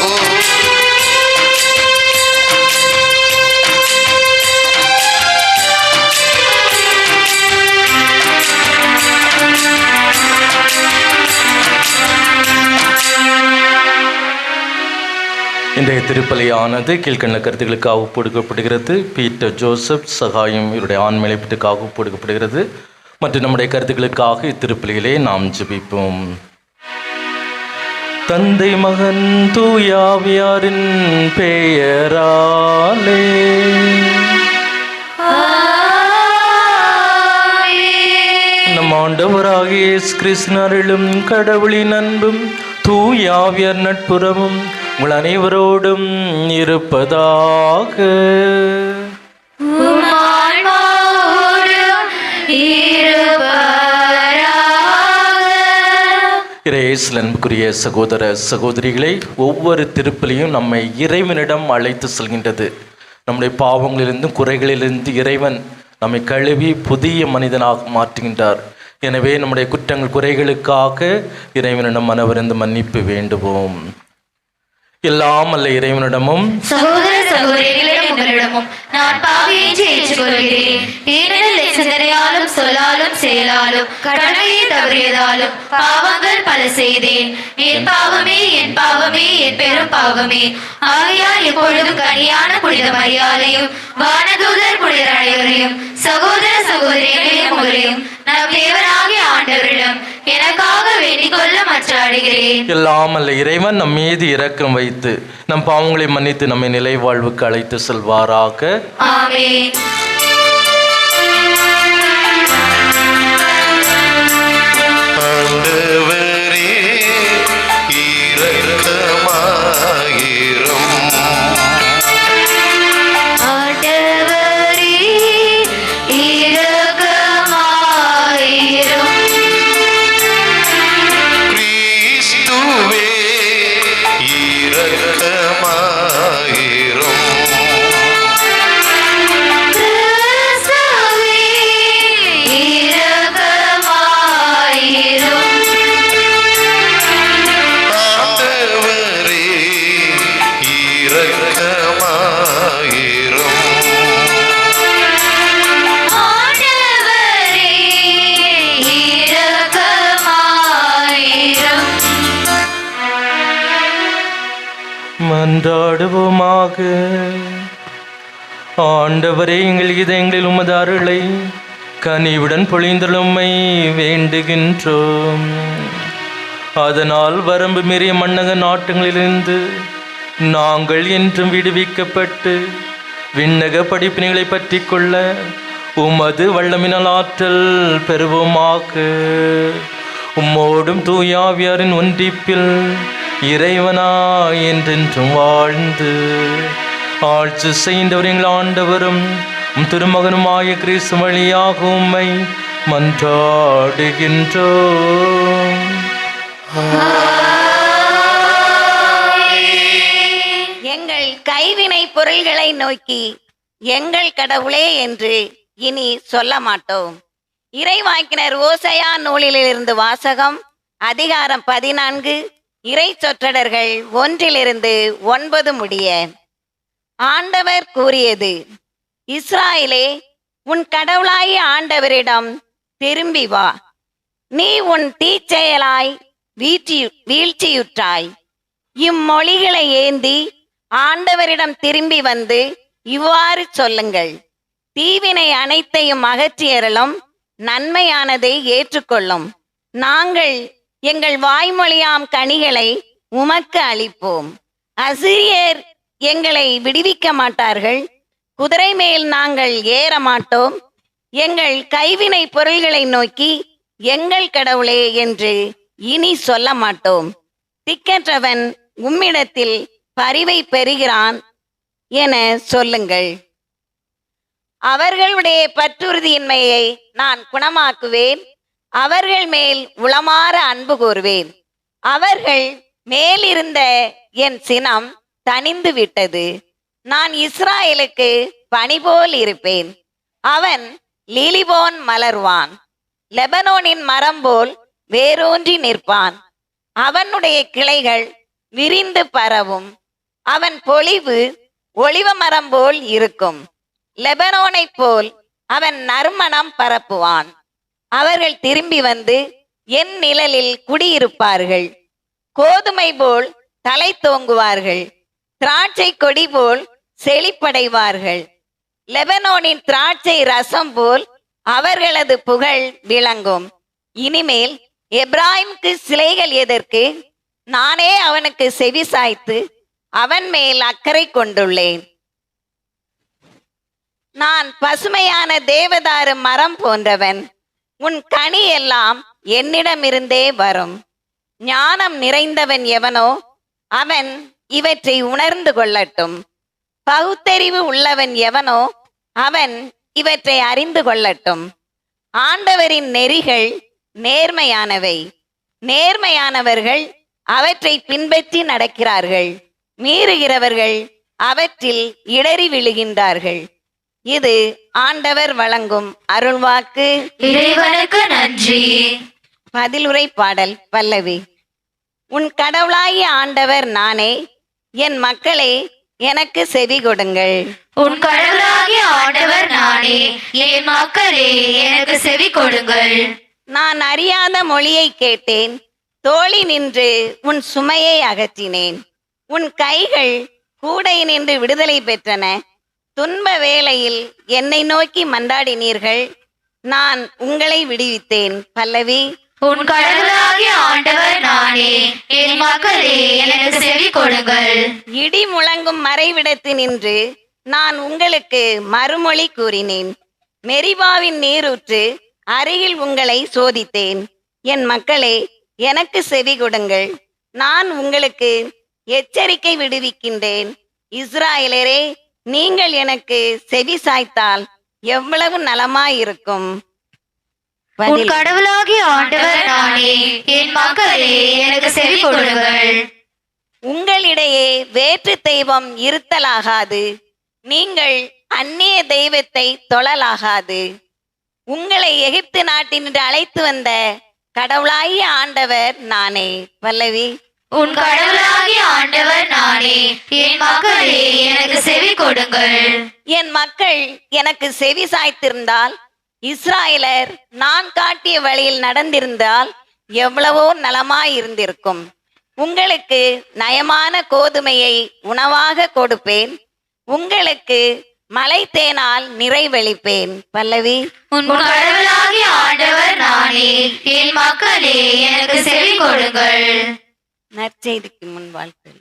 இன்றைய திருப்பலியானது கீழ்கண்ட கருத்துக்களுக்காக ஒப்புடுக்கப்படுகிறது. பீட்டர் ஜோசப் சகாயம் இவருடைய ஆண்மைப்பட்டுக்காக ஒப்புடுக்கப்படுகிறது. மற்றும் நம்முடைய கருத்துக்களுக்காக இத்திருப்பலியிலே நாம் ஜெபிப்போம். தந்தை மகன் தூயாவியாரின் பெயராலே நம் ஆண்டவராகிய இயேசு கிறிஸ்துவின் கடவுளின் அன்பும் தூயாவியார் நட்புறமும் உங்கள் அனைவரோடும் இருப்பதாக. இயேசுவில் அன்புக்குரிய சகோதர சகோதரிகளை, ஒவ்வொரு திருப்பலியும் நம்மை இறைவனிடம் அழைத்து செல்கின்றது. நம்முடைய பாவங்களிலிருந்து, குறைகளிலிருந்து இறைவன் நம்மை கழுவி புதிய மனிதனாக மாற்றுகின்றார். எனவே நம்முடைய குற்றங்கள், குறைகளுக்காக இறைவனிடம் மனவருந்து மன்னிப்பு வேண்டுவோம். எல்லாம் அல்ல இறைவனிடமும் சகோதர சகோதரிகளிடம் உங்களிடமும் நான் பாவியை ஏற்றுக்கொள்கிறேன். ஏனெனில் சிந்தனையாலும் சொல்லாலும் செயலாலும் கடமையை தவறியதாலும் பாவங்கள் பல செய்தேன். என் பாவமே, என் பாவமே, என் பெரும் பாவமே. ஆகையால் இப்பொழுதும் கனியான புனித மரியாதையும் வானதூதர் புனிதர் அனைவரையும் சகோதர சகோதரிகளையும் உங்களையும் நம் தேவனாகிய ஆண்டவரிடம் எனக்காக வேண்டிக் கொள்ள மன்றாடுகிறேன். எல்லாம் அல்ல இறைவன் நம் மீது இரக்கம் வைத்து நம் பாவங்களை மன்னித்து நம்மை நிலை வாழ்வுக்கு அழைத்து செல்வாராக. ஆமென். ஆண்டவரே இரக்கமாயிரும். ஆண்டவரே இரக்கமாயிரும். கிறிஸ்துவே ஆண்டவரே இரக்கமாயிரும். மன்றாடுவோமாக. ஆண்டவரே, எங்கள் இதயங்களில் உமது அருளை கனிவுடன் பொழிந்தலும்மை வேண்டுகின்றோம். அதனால் வரம்பு மீறிய மன்னக நாட்டுகளிலிருந்து நாங்கள் என்றும் விடுவிக்கப்பட்டு விண்ணக படிப்பினைகளை பற்றி கொள்ள உமது வல்லமினால் ஆற்றல் பெறுவோமாக. உம்மோடும் தூயாவியாரின் ஒன்றிப்பில் இறைவனா என்றென்றும் வாழ்ந்து ஆட்சி செய்தவர் எங்கள் ஆண்டவரும் திருமகனுமாய கிறிஸ்து வழியாக உம்மை மன்றாடுகின்றோம். எங்கள் கைவினை பொருள்களை நோக்கி எங்கள் கடவுளே என்று இனி சொல்ல மாட்டோம். இறைவாக்கினர் ஓசையா நூலிலிருந்து வாசகம். அதிகாரம் 14, இறை சொற்றொடர்கள் 1-9 முடிய. ஆண்டவர் கூறியது: இஸ்ராயேலே, உன் கடவுளாகிய ஆண்டவரிடம் திரும்பி வா. நீ உன் தீச்செயலாய் வீழ்ச்சியுற்றாய். இம்மொழிகளை ஏந்தி ஆண்டவரிடம் திரும்பி வந்து இவ்வாறு சொல்லுங்கள்: தீவினை அனைத்தையும் அகற்றியறலும் நன்மையானதை ஏற்றுக்கொள்ளும். நாங்கள் எங்கள் வாய்மொழியாம் கனிகளை உமக்கு அளிப்போம். அசிரியர் எங்களை விடுவிக்க மாட்டார்கள். குதிரை மேல் நாங்கள் ஏற மாட்டோம். எங்கள் கைவினை பொருள்களை நோக்கி எங்கள் கடவுளே என்று இனி சொல்ல மாட்டோம். திக்கற்றவன் உம்மிடத்தில் பரிவை பெறுகிறான் என சொல்லுங்கள். அவர்களுடைய பற்றுறுதியின்மையை நான் குணமாக்குவேன். அவர்கள் மேல் உளமாற அன்பு கூறுவேன். அவர்கள் மேலிருந்த என் சினம் தணிந்து விட்டது. நான் இஸ்ராயேலுக்கு பனிபோல் இருப்பேன். அவன் லீலிபோன் மலர்வான். லெபனோனின் மரம் போல் வேரூன்றி நிற்பான். அவனுடைய கிளைகள் விரிந்து பரவும். அவன் பொலிவு ஒலிவ மரம் போல் இருக்கும். லெபனோனைப் போல் அவன் நறுமணம் பரப்புவான். அவர்கள் திரும்பி வந்து என் நிழலில் குடியிருப்பார்கள். கோதுமை போல் தலை தோங்குவார்கள். திராட்சை கொடி போல் செழிப்படைவார்கள். லெபனோனின் திராட்சை ரசம் போல் அவர்களது புகழ் விளங்கும். இனிமேல் எப்ராஹிமுக்கு சிலைகள் எதற்கு? நானே அவனுக்கு செவி சாய்த்து அவன் மேல் அக்கறை கொண்டுள்ளேன். நான் பசுமையான தேவதாரு மரம் போன்றவன். உன் கனி எல்லாம் என்னிடமிருந்தே வரும். ஞானம் நிறைந்தவன் எவனோ அவன் இவற்றை உணர்ந்து கொள்ளட்டும். பகுத்தறிவு உள்ளவன் எவனோ அவன் இவற்றை அறிந்து கொள்ளட்டும். ஆண்டவரின் நெறிகள் நேர்மையானவை. நேர்மையானவர்கள் அவற்றை பின்பற்றி நடக்கிறார்கள். மீறுகிறவர்கள் அவற்றில் இடறி விழுகின்றார்கள். இது ஆண்டவர் வழங்கும் அருள்வாக்கு. இறைவனுக்கு நன்றி. பதிலுரை பாடல் பல்லவி. உன் கடவுளாகிய ஆண்டவர் நானே. என் மக்களே, எனக்கு செவி கொடுங்கள். உன் கடவுளாகிய ஆண்டவர் நானே. என் மக்களே, எனக்கு செவி கொடுங்கள். நான் அறியாத மொழியை கேட்டேன். தோழி நின்று உன் சுமையை அகற்றினேன். உன் கைகள் கூடை நின்று விடுதலை பெற்றன. துன்ப வேளையில் என்னை நோக்கி மன்றாடினீர்கள். நான் உங்களை விடுவித்தேன். பல்லவி. உன் கடவுளாகிய ஆண்டவர் நானே. என் மக்களே, எனக்கு செவி கொடுங்கள். இடி முழங்கும் மறைவிடத்து நின்று நான் உங்களுக்கு மறுமொழி கூறினேன். மெரிபாவின் நீரூற்று அருகில் உங்களை சோதித்தேன். என் மக்களே, எனக்கு செவி கொடுங்கள். நான் உங்களுக்கு எச்சரிக்கை விடுவிக்கின்றேன். இஸ்ராயேலரே, நீங்கள் எனக்கு செவி சாய்த்தால் எவ்வளவு நலமாயிருக்கும். உன் கடவுளாகிய ஆண்டவர் நானே. என் மக்களே, எனக்கு செவி கொடுங்கள். உங்களிடையே வேற்று தெய்வம் இருத்தலாகாது. நீங்கள் அந்நிய தெய்வத்தை தொழலாகாது. உங்களை எகிப்து நாட்டினின்று அழைத்து வந்த கடவுளாகிய ஆண்டவர் நானே. பல்லவி. உன் கடவுளாகிய ஆண்டவர் நானே. என் மக்களே, எனக்கு செவி கொடுங்கள். என் மக்கள் எனக்கு செவி சாய்த்திருந்தால், இஸ்ராயலர் நான் காட்டிய வழியில் நடந்திருந்தால் எவ்வளவோ நலமாயிருந்திருக்கும். உங்களுக்கு நயமான கோதுமையை உணவாக கொடுப்பேன், உங்களுக்கு மலை தேனால் நிறைவளிப்பேன். பல்லவி. உன் கடவுளாகிய ஆண்டவர் நானே. என் மக்களே, எனக்கு செவி கொடுங்கள். நற்செய்திக்கு முன் வாழ்த்து.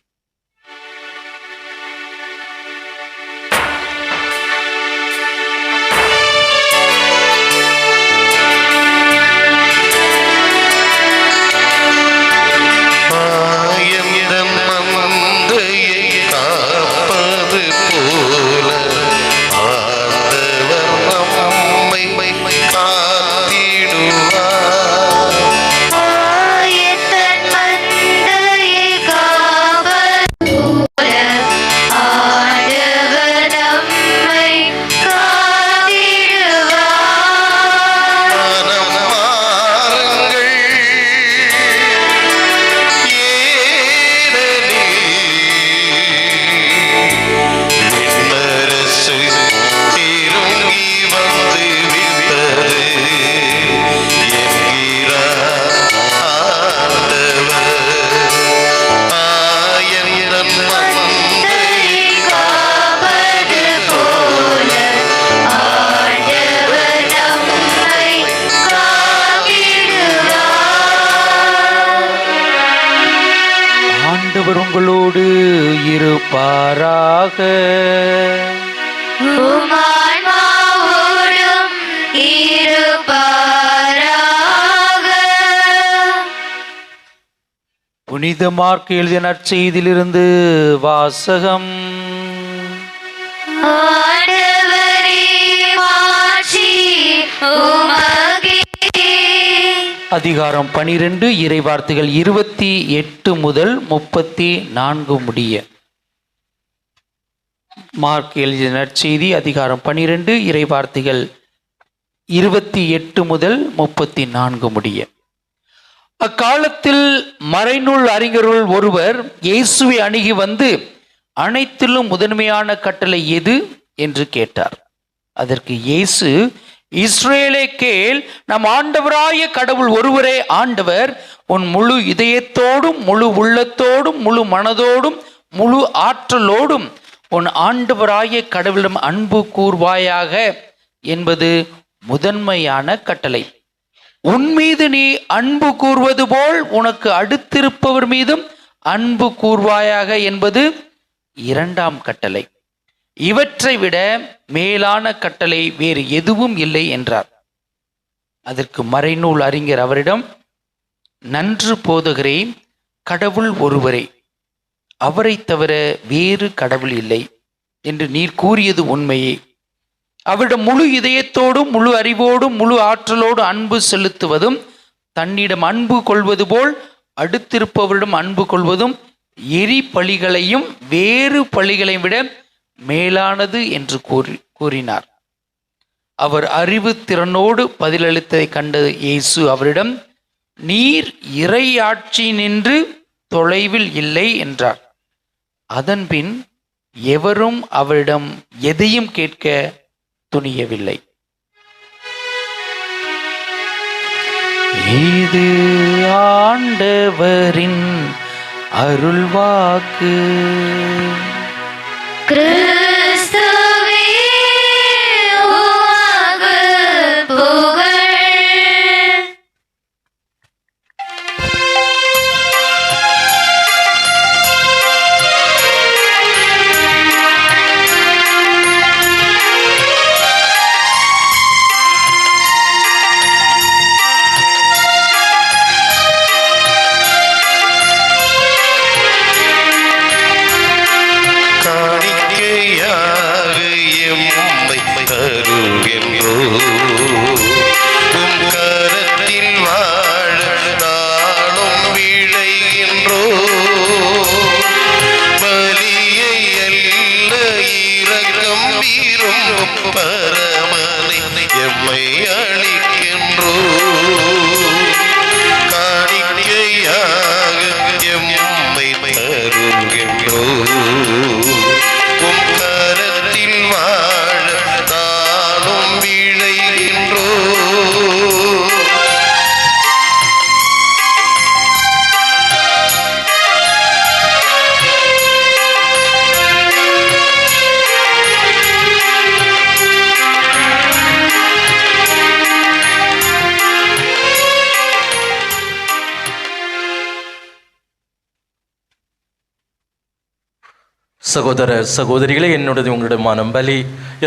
ஆண்டவர் உங்களோடு இருப்பாராக. உம் ஆன்மாவோடும் இருப்பாராக. புனித மார்க் எழுதிய நற்செய்தியிலிருந்து வாசகம். ஆண்டவரே, மாட்சி உமக்கே. அதிகாரம் 12 இறைவார்த்தைகள் 28 முதல் 34 முடிய. மார்க் எழுதிய நற்செய்தி அதிகாரம் 12 இறைவார்த்தைகள் 28 முதல் 34 முடிய. அக்காலத்தில் மறைநூல் அறிஞருள் ஒருவர் இயேசுவை அணுகி வந்து, அனைத்திலும் முதன்மையான கட்டளை எது என்று கேட்டார். அதற்கு இயேசு, இஸ்ரேலே கேள், நம் ஆண்டவராய கடவுள் ஒருவரே ஆண்டவர். உன் முழு இதயத்தோடும் முழு உள்ளத்தோடும் முழு மனதோடும் முழு ஆற்றலோடும் உன் ஆண்டவராய கடவுளிடம் அன்பு கூர்வாயாக என்பது முதன்மையான கட்டளை. உன் மீது நீ அன்பு கூர்வது போல் உனக்கு அடுத்திருப்பவர் மீதும் அன்பு கூர்வாயாக என்பது இரண்டாம் கட்டளை. இவற்றை விட மேலான கட்டளை வேறு எதுவும் இல்லை என்றார். அதற்கு மறைநூல் அறிஞர் அவரிடம், நன்று போதகரே, கடவுள் ஒருவரே, அவரை தவிர வேறு கடவுள் இல்லை என்று நீர் கூறியது உண்மையே. அவரிடம் முழு இதயத்தோடும் முழு அறிவோடும் முழு ஆற்றலோடு அன்பு செலுத்துவதும், தன்னிடம் அன்பு கொள்வது போல் அடுத்திருப்பவரிடம் அன்பு கொள்வதும் எரி பலிகளையும் வேறு பலிகளையும் விட மேலானது என்று கூறினார். அவர் அறிவு திறனோடு பதிலளித்ததை கண்ட இயேசு அவரிடம், நீர் இறையாட்சி நின்று தொலைவில் இல்லை என்றார். அதன்பின் எவரும் அவரிடம் எதையும் கேட்க துணியவில்லை. இது ஆண்டவரின் அருள்வாக்கு. கிறிஸ்துவே, உமக்கு புகழ். பரமனை எம்மை அளிக்கின்றோ, காணிக்கையாக எம் சகோதர சகோதரிகளே, என்னுடைய உங்களுடைய மனம் பலி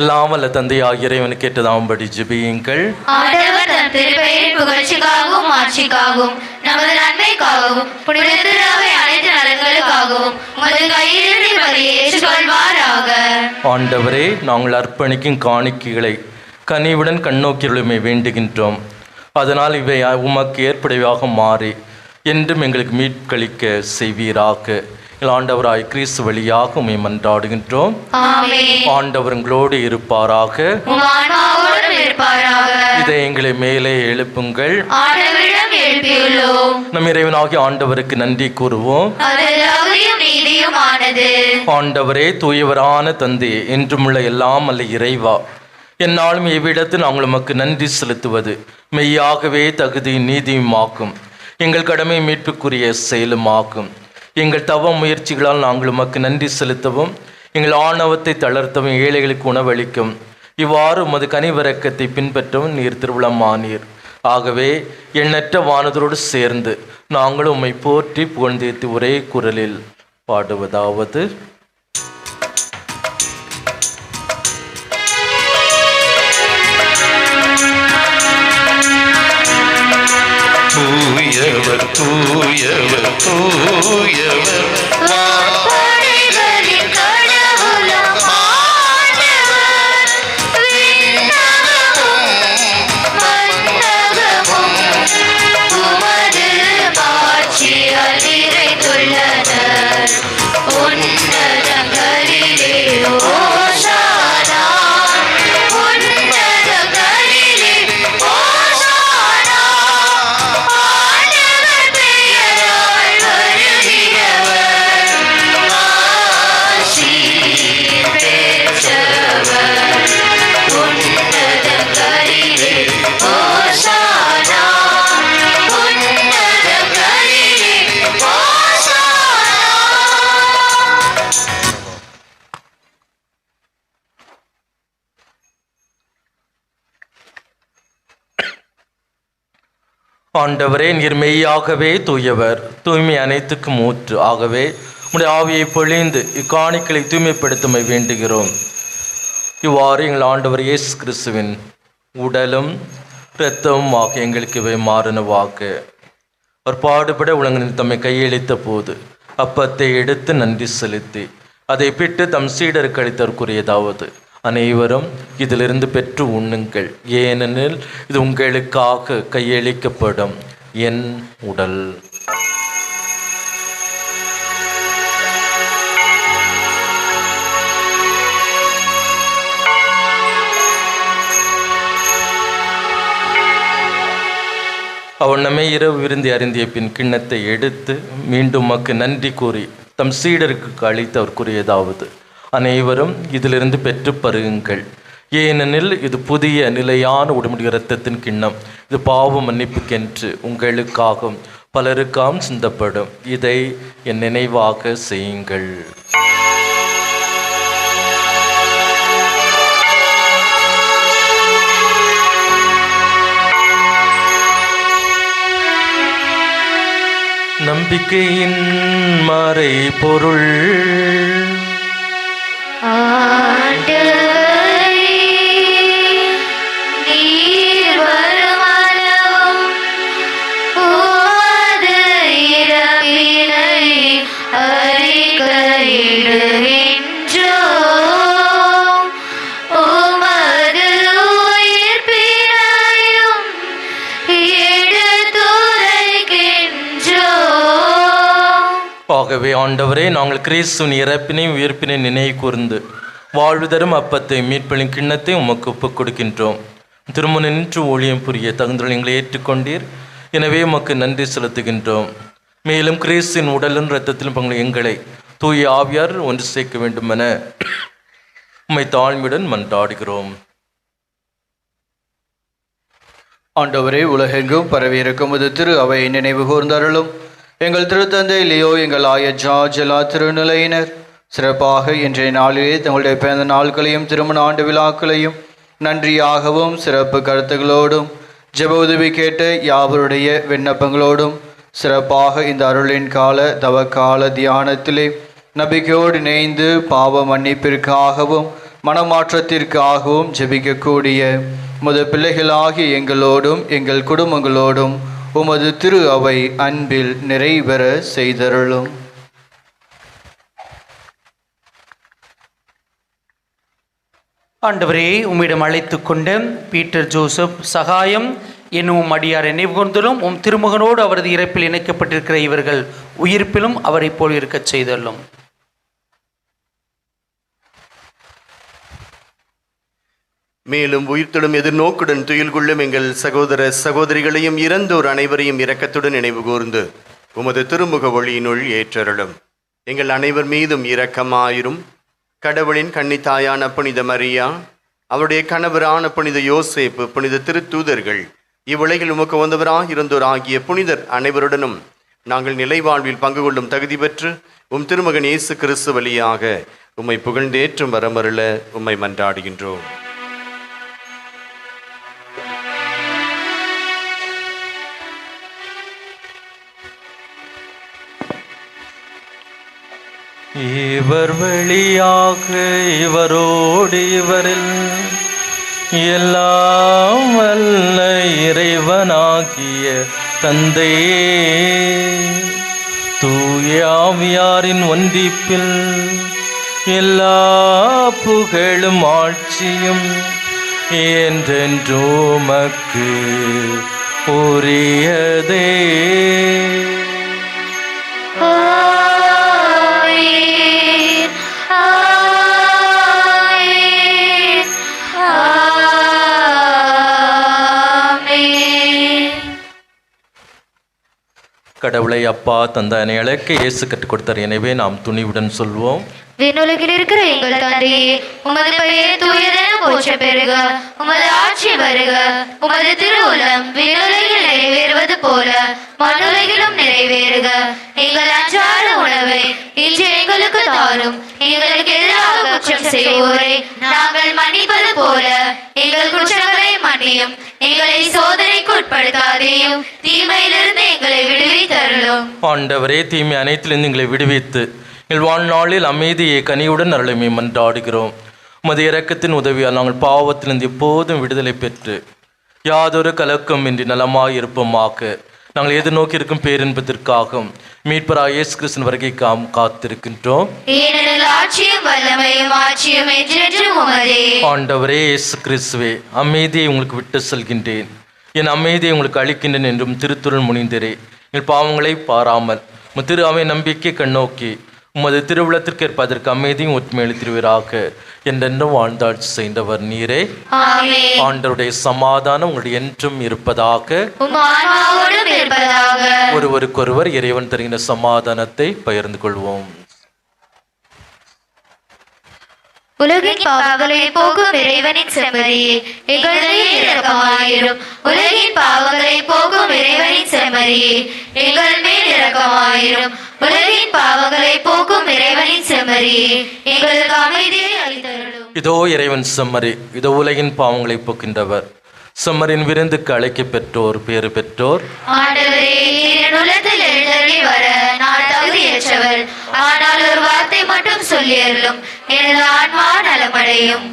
எல்லாம் வல்ல தந்தையாகிய இறைவனுக்கு ஏற்றதாகும்படி ஜெபியுங்கள். ஆண்டவர் தம் திருப்பெயரின் புகழ்ச்சிக்காகவும் ஆட்சிக்காகவும் நமது நன்மைக்காகவும் புனித திருவை அனைத்து நலன்களுக்காகவும் உமது கையிலிருந்து பலியை ஏற்றுக்கொள்வாராக. ஆண்டவரே, நாங்கள் அர்ப்பணிக்கும் காணிக்கைகளை கனிவுடன் கண்ணோக்கியுள்ளமை வேண்டுகின்றோம். அதனால் இவை உமக்கு ஏற்புடையவாக மாறி என்றும் எங்களுக்கு மீட்களிக்க செய்வீராக. ஆண்டவராய் கிறிஸ்து வழியாக உம்மை மன்றாடுகின்றோம். ஆண்டவர் உங்களோடு இருப்பாராக. இதை எங்களை மேலே எழுப்புங்கள். நம் இறைவனாகிய ஆண்டவருக்கு நன்றி கூறுவோம். ஆண்டவரே, தூயவரான தந்தையே, என்றுமுள்ள எல்லாம் அல்ல இறைவா, என்னாலும் இவ்விடத்தில் நாங்கள் உமக்கு நன்றி செலுத்துவது மெய்யாகவே தகுதி நீதியுமாக்கும். எங்கள் கடமை மீட்புக்குரிய செயலுமாக்கும். எங்கள் தவ முயற்சிகளால் நாங்கள் உமக்கு நன்றி செலுத்தவும், எங்கள் ஆணவத்தை தளர்த்தவும், ஏழைகளுக்கு உணவளிக்கும் இவ்வாறு உமது கனிவிரக்கத்தை பின்பற்றவும் நீர் திருவிழமானீர். ஆகவே எண்ணற்ற வானதரோடு சேர்ந்து நாங்களும் உம்மை போற்றி புகழ்ந்தேத்தி ஒரே குரலில் பாடுவதாவது: தூயவர் தூயவர் தூயவர் ஆண்டவரே, நீர் மெய்யாகவே தூயவர், தூய்மை அனைத்துக்கும் ஊற்று. ஆகவே உடைய ஆவியை பொழிந்து இக்காணிக்களை தூய்மைப்படுத்துமை வேண்டுகிறோம். இவ்வாறு எங்கள் ஆண்டவர் இயேசு கிறிஸ்துவின் உடலும் இரத்தமும் ஆக எங்களுக்கு இவை மாறினவாக. அவர் பாடுபட உலகில் தம்மை கையளித்த போது அப்பத்தை எடுத்து நன்றி செலுத்தி அதை பிட்டு தம் சீடருக்கு அளித்தற்குரியதாவது: அனைவரும் இதிலிருந்து பெற்று உண்ணுங்கள், ஏனெனில் இது உங்களுக்காக கையளிக்கப்படும் என் உடல். அவன் நம்மை இரவு விருந்தி அருந்திய பின் கிண்ணத்தை எடுத்து மீண்டும் மக்கு நன்றி கூறி தம் சீடருக்கு அளித்து அவர் கூறியதாவது: அனைவரும் இதிலிருந்து பெற்று பருகுங்கள், ஏனெனில் இது புதிய நிலையான உடம்புடைய இரத்தத்தின் கிண்ணம். இது பாவ மன்னிப்புக்கென்று உங்களுக்காகவும் பலருக்காகவும் சிந்தப்படும். இதை என் நினைவாக செய்யுங்கள். நம்பிக்கையின் மறை பொருள் ஆகவே ஆண்டவரே, நாங்கள் கிறிஸ்துவின் இறப்பினையும் உயிர்ப்பினை நினைவு கூர்ந்து வாழ்வு தரும் அப்பத்தை மீட்பளின் கிண்ணத்தை உமக்கு ஒப்புக் கொடுக்கின்றோம். திருமண நின்று ஊழியம் புரிய தகுந்தவர்கள் எங்களை ஏற்றுக்கொண்டீர். எனவே உமக்கு நன்றி செலுத்துகின்றோம். மேலும் கிறிஸ்துவின் உடலும் இரத்தத்திலும் பங்கு எங்களை தூய ஆவியார் ஒன்று சேர்க்க வேண்டும் என உம்மை தாழ்மையுடன் மன்றாடுகிறோம். ஆண்டவரே, உலகெங்கும் பரவியிருக்கும் இது திரு அவை நினைவு கூர்ந்தருளும். எங்கள் திருத்தந்தை லியோ, எங்கள் ஆயர் ஜார்ஜ், எல்லா திருநிலையினர் சிறப்பாக இன்றைய நாளிலே தங்களுடைய பிறந்த நாட்களையும் திருமண ஆண்டு விழாக்களையும் நன்றியாகவும் சிறப்பு கருத்துகளோடும் ஜெப உதவி கேட்ட யாவருடைய விண்ணப்பங்களோடும் சிறப்பாக இந்த அருளின் கால தவக்கால தியானத்திலே நம்பிக்கையோடு இணைந்து பாவ மன்னிப்பிற்காகவும் மனமாற்றத்திற்காகவும் ஜெபிக்கக்கூடிய உமது பிள்ளைகளாகிய எங்களோடும் எங்கள் குடும்பங்களோடும் உமது திரு அவை அன்பில் நிறைவேற செய்தருளும். ஆண்டவரே, உம்மிடம் அழைத்து கொண்ட பீட்டர் ஜோசப் சகாயம் என்னும் அடியாரை நினைவுகூர்ந்தலும் உம் திருமகனோடு அவரது இறப்பில் இணைக்கப்பட்டிருக்கிற இவர்கள் உயிர்ப்பிலும் அவரை போல் இருக்கச் செய்தள்ளும். மேலும் உயிர்த்தெழும் எதிர்நோக்குடன் துயில் கொள்ளும் எங்கள் சகோதர சகோதரிகளையும் இறந்தோர் அனைவரையும் இரக்கத்துடன் நினைவு கூர்ந்து உமது திருமுக ஒளியினுள் ஏற்றருளும். எங்கள் அனைவர் மீதும் இரக்கமாயிரும். கடவுளின் கன்னித்தாயான புனித மரியா, அவருடைய கணவரான புனித யோசேப்பு, புனித திருத்தூதர்கள், இவ்வுலகில் உமக்கு வந்தவராக இருந்தோர் ஆகிய புனிதர் அனைவருடனும் நாங்கள் நிலைவாழ்வில் பங்கு கொள்ளும் தகுதி பெற்று உம் திருமகன் இயேசு கிறிஸ்து வழியாக உம்மை புகழ்ந்தேற்றும் வரமருள உம்மை மன்றாடுகின்றோம். இவர் வழியாக இவரோடு இவரில் எல்லாம் வல்ல இறைவனாகிய தந்தையே, தூய ஆவியாரின் ஒன்றிப்பில் எல்லா புகழும் ஆட்சியும் என்றென்றும் உமக்கு உரியதே. கடவுளை அப்பா தந்தானை அழைக்க இயேசு கற்றுக் கொடுத்தார். எனவே நாம் துணிவுடன் சொல்வோம். விண்ணுலகில் இருக்கிற எங்கள் தந்தையே, உமது பெயர் தூயதென போற்ற பெறுக. உமது ஆட்சி வருக. உமது திருவுளம் விண்ணுலகில் நிறைவேறுவது போல மண்ணுலகிலும் நிறைவேறுக. எங்கள் அன்றாட உணவை இன்று எங்களுக்கு தாரும். எங்களுக்கு எதிராக குற்றம் செய்வோரை நாங்கள் மன்னிப்பது போல எங்கள் குற்றங்களை மன்னியும். எங்களை சோதனைக்கு உட்படுத்தாதேயும், தீமையிலிருந்து எங்களை விடுவித்தருளும். ஆண்டவரே, தீமை அனைத்திலிருந்து எங்களை விடுவித்து எங்கள் வாழ்நாளில் அமைதியை கனியுடன் அருளுமை மன்றாடுகிறோம். உமது இரக்கத்தின் உதவியால் நாங்கள் பாவத்திலிருந்து எப்போதும் விடுதலை பெற்று யாதொரு கலக்கம் இன்றி நலமாய் இருப்போமாக. நாங்கள் எதிர்நோக்கி இருக்கும் பேரின்பத்திற்காகவும் மீட்பராகிய இயேசு கிறிஸ்துவின் வருகைக்காகவும் காத்திருக்கின்றோம். ஆண்டவரே இயேசு கிறிஸ்துவே, அமைதியை உங்களுக்கு விட்டு செல்கின்றேன், என் அமைதியை உங்களுக்கு அளிக்கின்றேன் என்றும் திருத்துருள் முனிந்தரே. எங்கள் பாவங்களை பாராமல் திரு அவை நம்பிக்கை கண்ணோக்கி உமது திருவுளத்திற்கு ஏற்பதற்கு அமைதியும் ஒற்றுமையை திருவீராக என்றென்றும் வாழ்ந்தாட்சி செய்தவர் நீரே. ஆண்டவருடைய சமாதானம் உங்களுடைய என்றும் இருப்பதாக. ஒருவருக்கொருவர் இறைவன் தருகின்ற சமாதானத்தை பகிர்ந்து கொள்வோம். உலகின் பாவங்களை போக்கும் இறைவனின் செம்மறியே, எங்கள் மேல் இரக்கமாயிரும். உலகின் பாவங்களை போக்கும் இறைவனின் செம்மறியே, எங்கள் மேல் இரக்கமாயிரும். உலகின் பாவங்களை போக்கும் இறைவனின் செம்மறியே, எங்களுக்கு அமைதியை அளித்தருளும். இதோ இறைவன் செம்மறி, இதோ உலகின் பாவங்களை போக்கின்றவர். செம்மறின் விருந்துக்கு அழைக்க பெற்றோர் பேறு பெற்றோர். ஆண்டவரே, என் உள்ளத்தில் எழுந்தருளி வர நான் தகுதியற்றவர். ஆனால் ஒரு வார்த்தை மட்டும் சொல்லியருளும், எனது ஆன்மா நலமடையும்.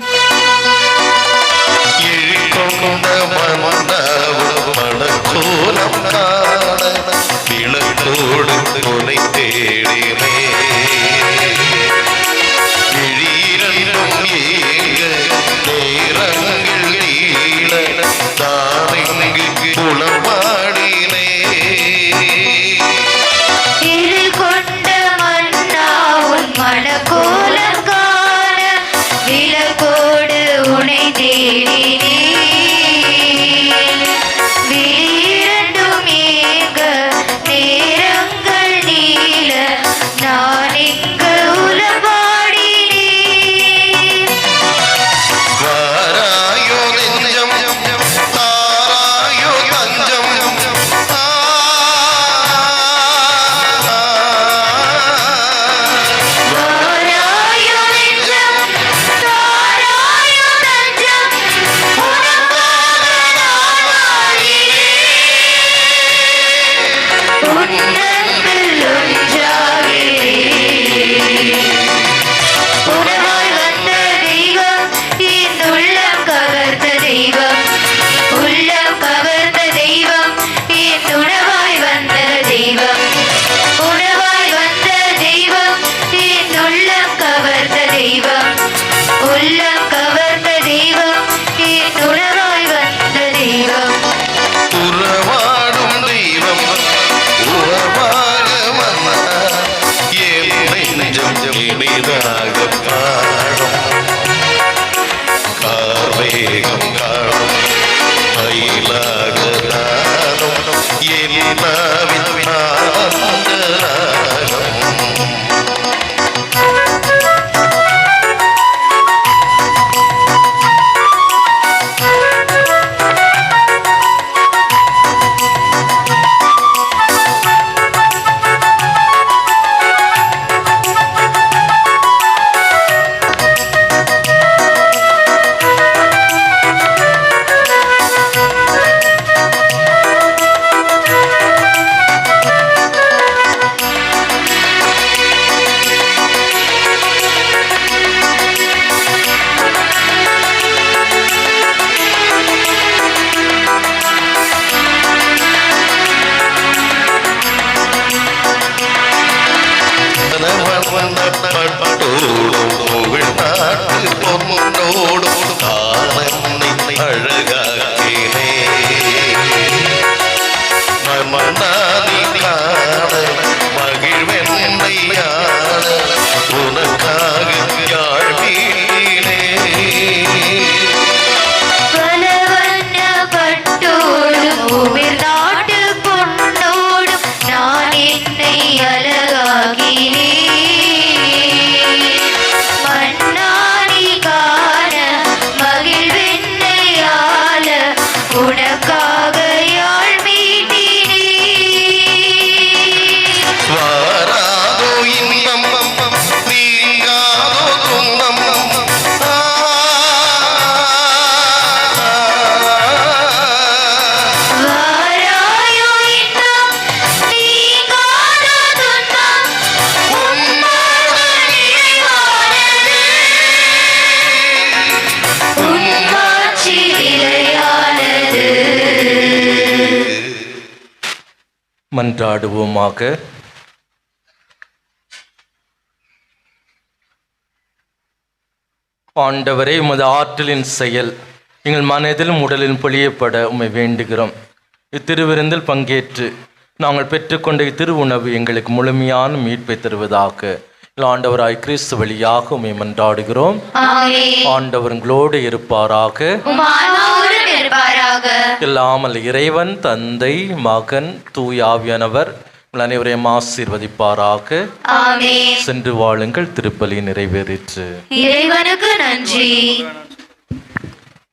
பொன்னோடு தானன்னை அழகாக்கினே மன்னாதி காண மகிழ்வென்னை யாழ உனக்காக யாழ் வீட்டிலே பலவண்ண பட்டோடும் உமிர் நாட்டு பொன்னோடும் நான் என்னை அழகாகினேன். மன்னாடி காண மகிழ்வென்னையால உனக்காக யாழ் மீட்டினேன். வாராதோ இன்பம் நீங்காதோ துன்பம் வாராயோ இன்பம் நீங்காத துன்பம் உன்னோடு நிறைவானது. உன் காட்சி நிலையானது. மன்றாடுவோமாக. ஆண்டவரே, உமது ஆற்றலின் செயல் எங்கள் மனதிலும் உடலிலும் பொழியப்பட உம்மை வேண்டுகிறோம். இத்திருவிருந்தில் பங்கேற்று நாங்கள் பெற்றுக்கொண்ட இத்திருவுணவு எங்களுக்கு முழுமையான மீட்பை தருவதாக ஆண்டவராய் கிறிஸ்து வழியாக உம்மை மன்றாடுகிறோம். ஆமென். ஆண்டவர் உங்களோடு இருப்பாராக. உம் ஆன்மாவோடும் இருப்பாராக. இல்லாமல் இறைவன் தந்தை மகன் தூய ஆவியானவர் உங்கள் அனைவரையும் ஆசீர்வதிப்பாராக. ஆமென். சென்று வாழுங்கள், திருப்பலி நிறைவேறிற்று. இறைவனுக்கு நன்றி.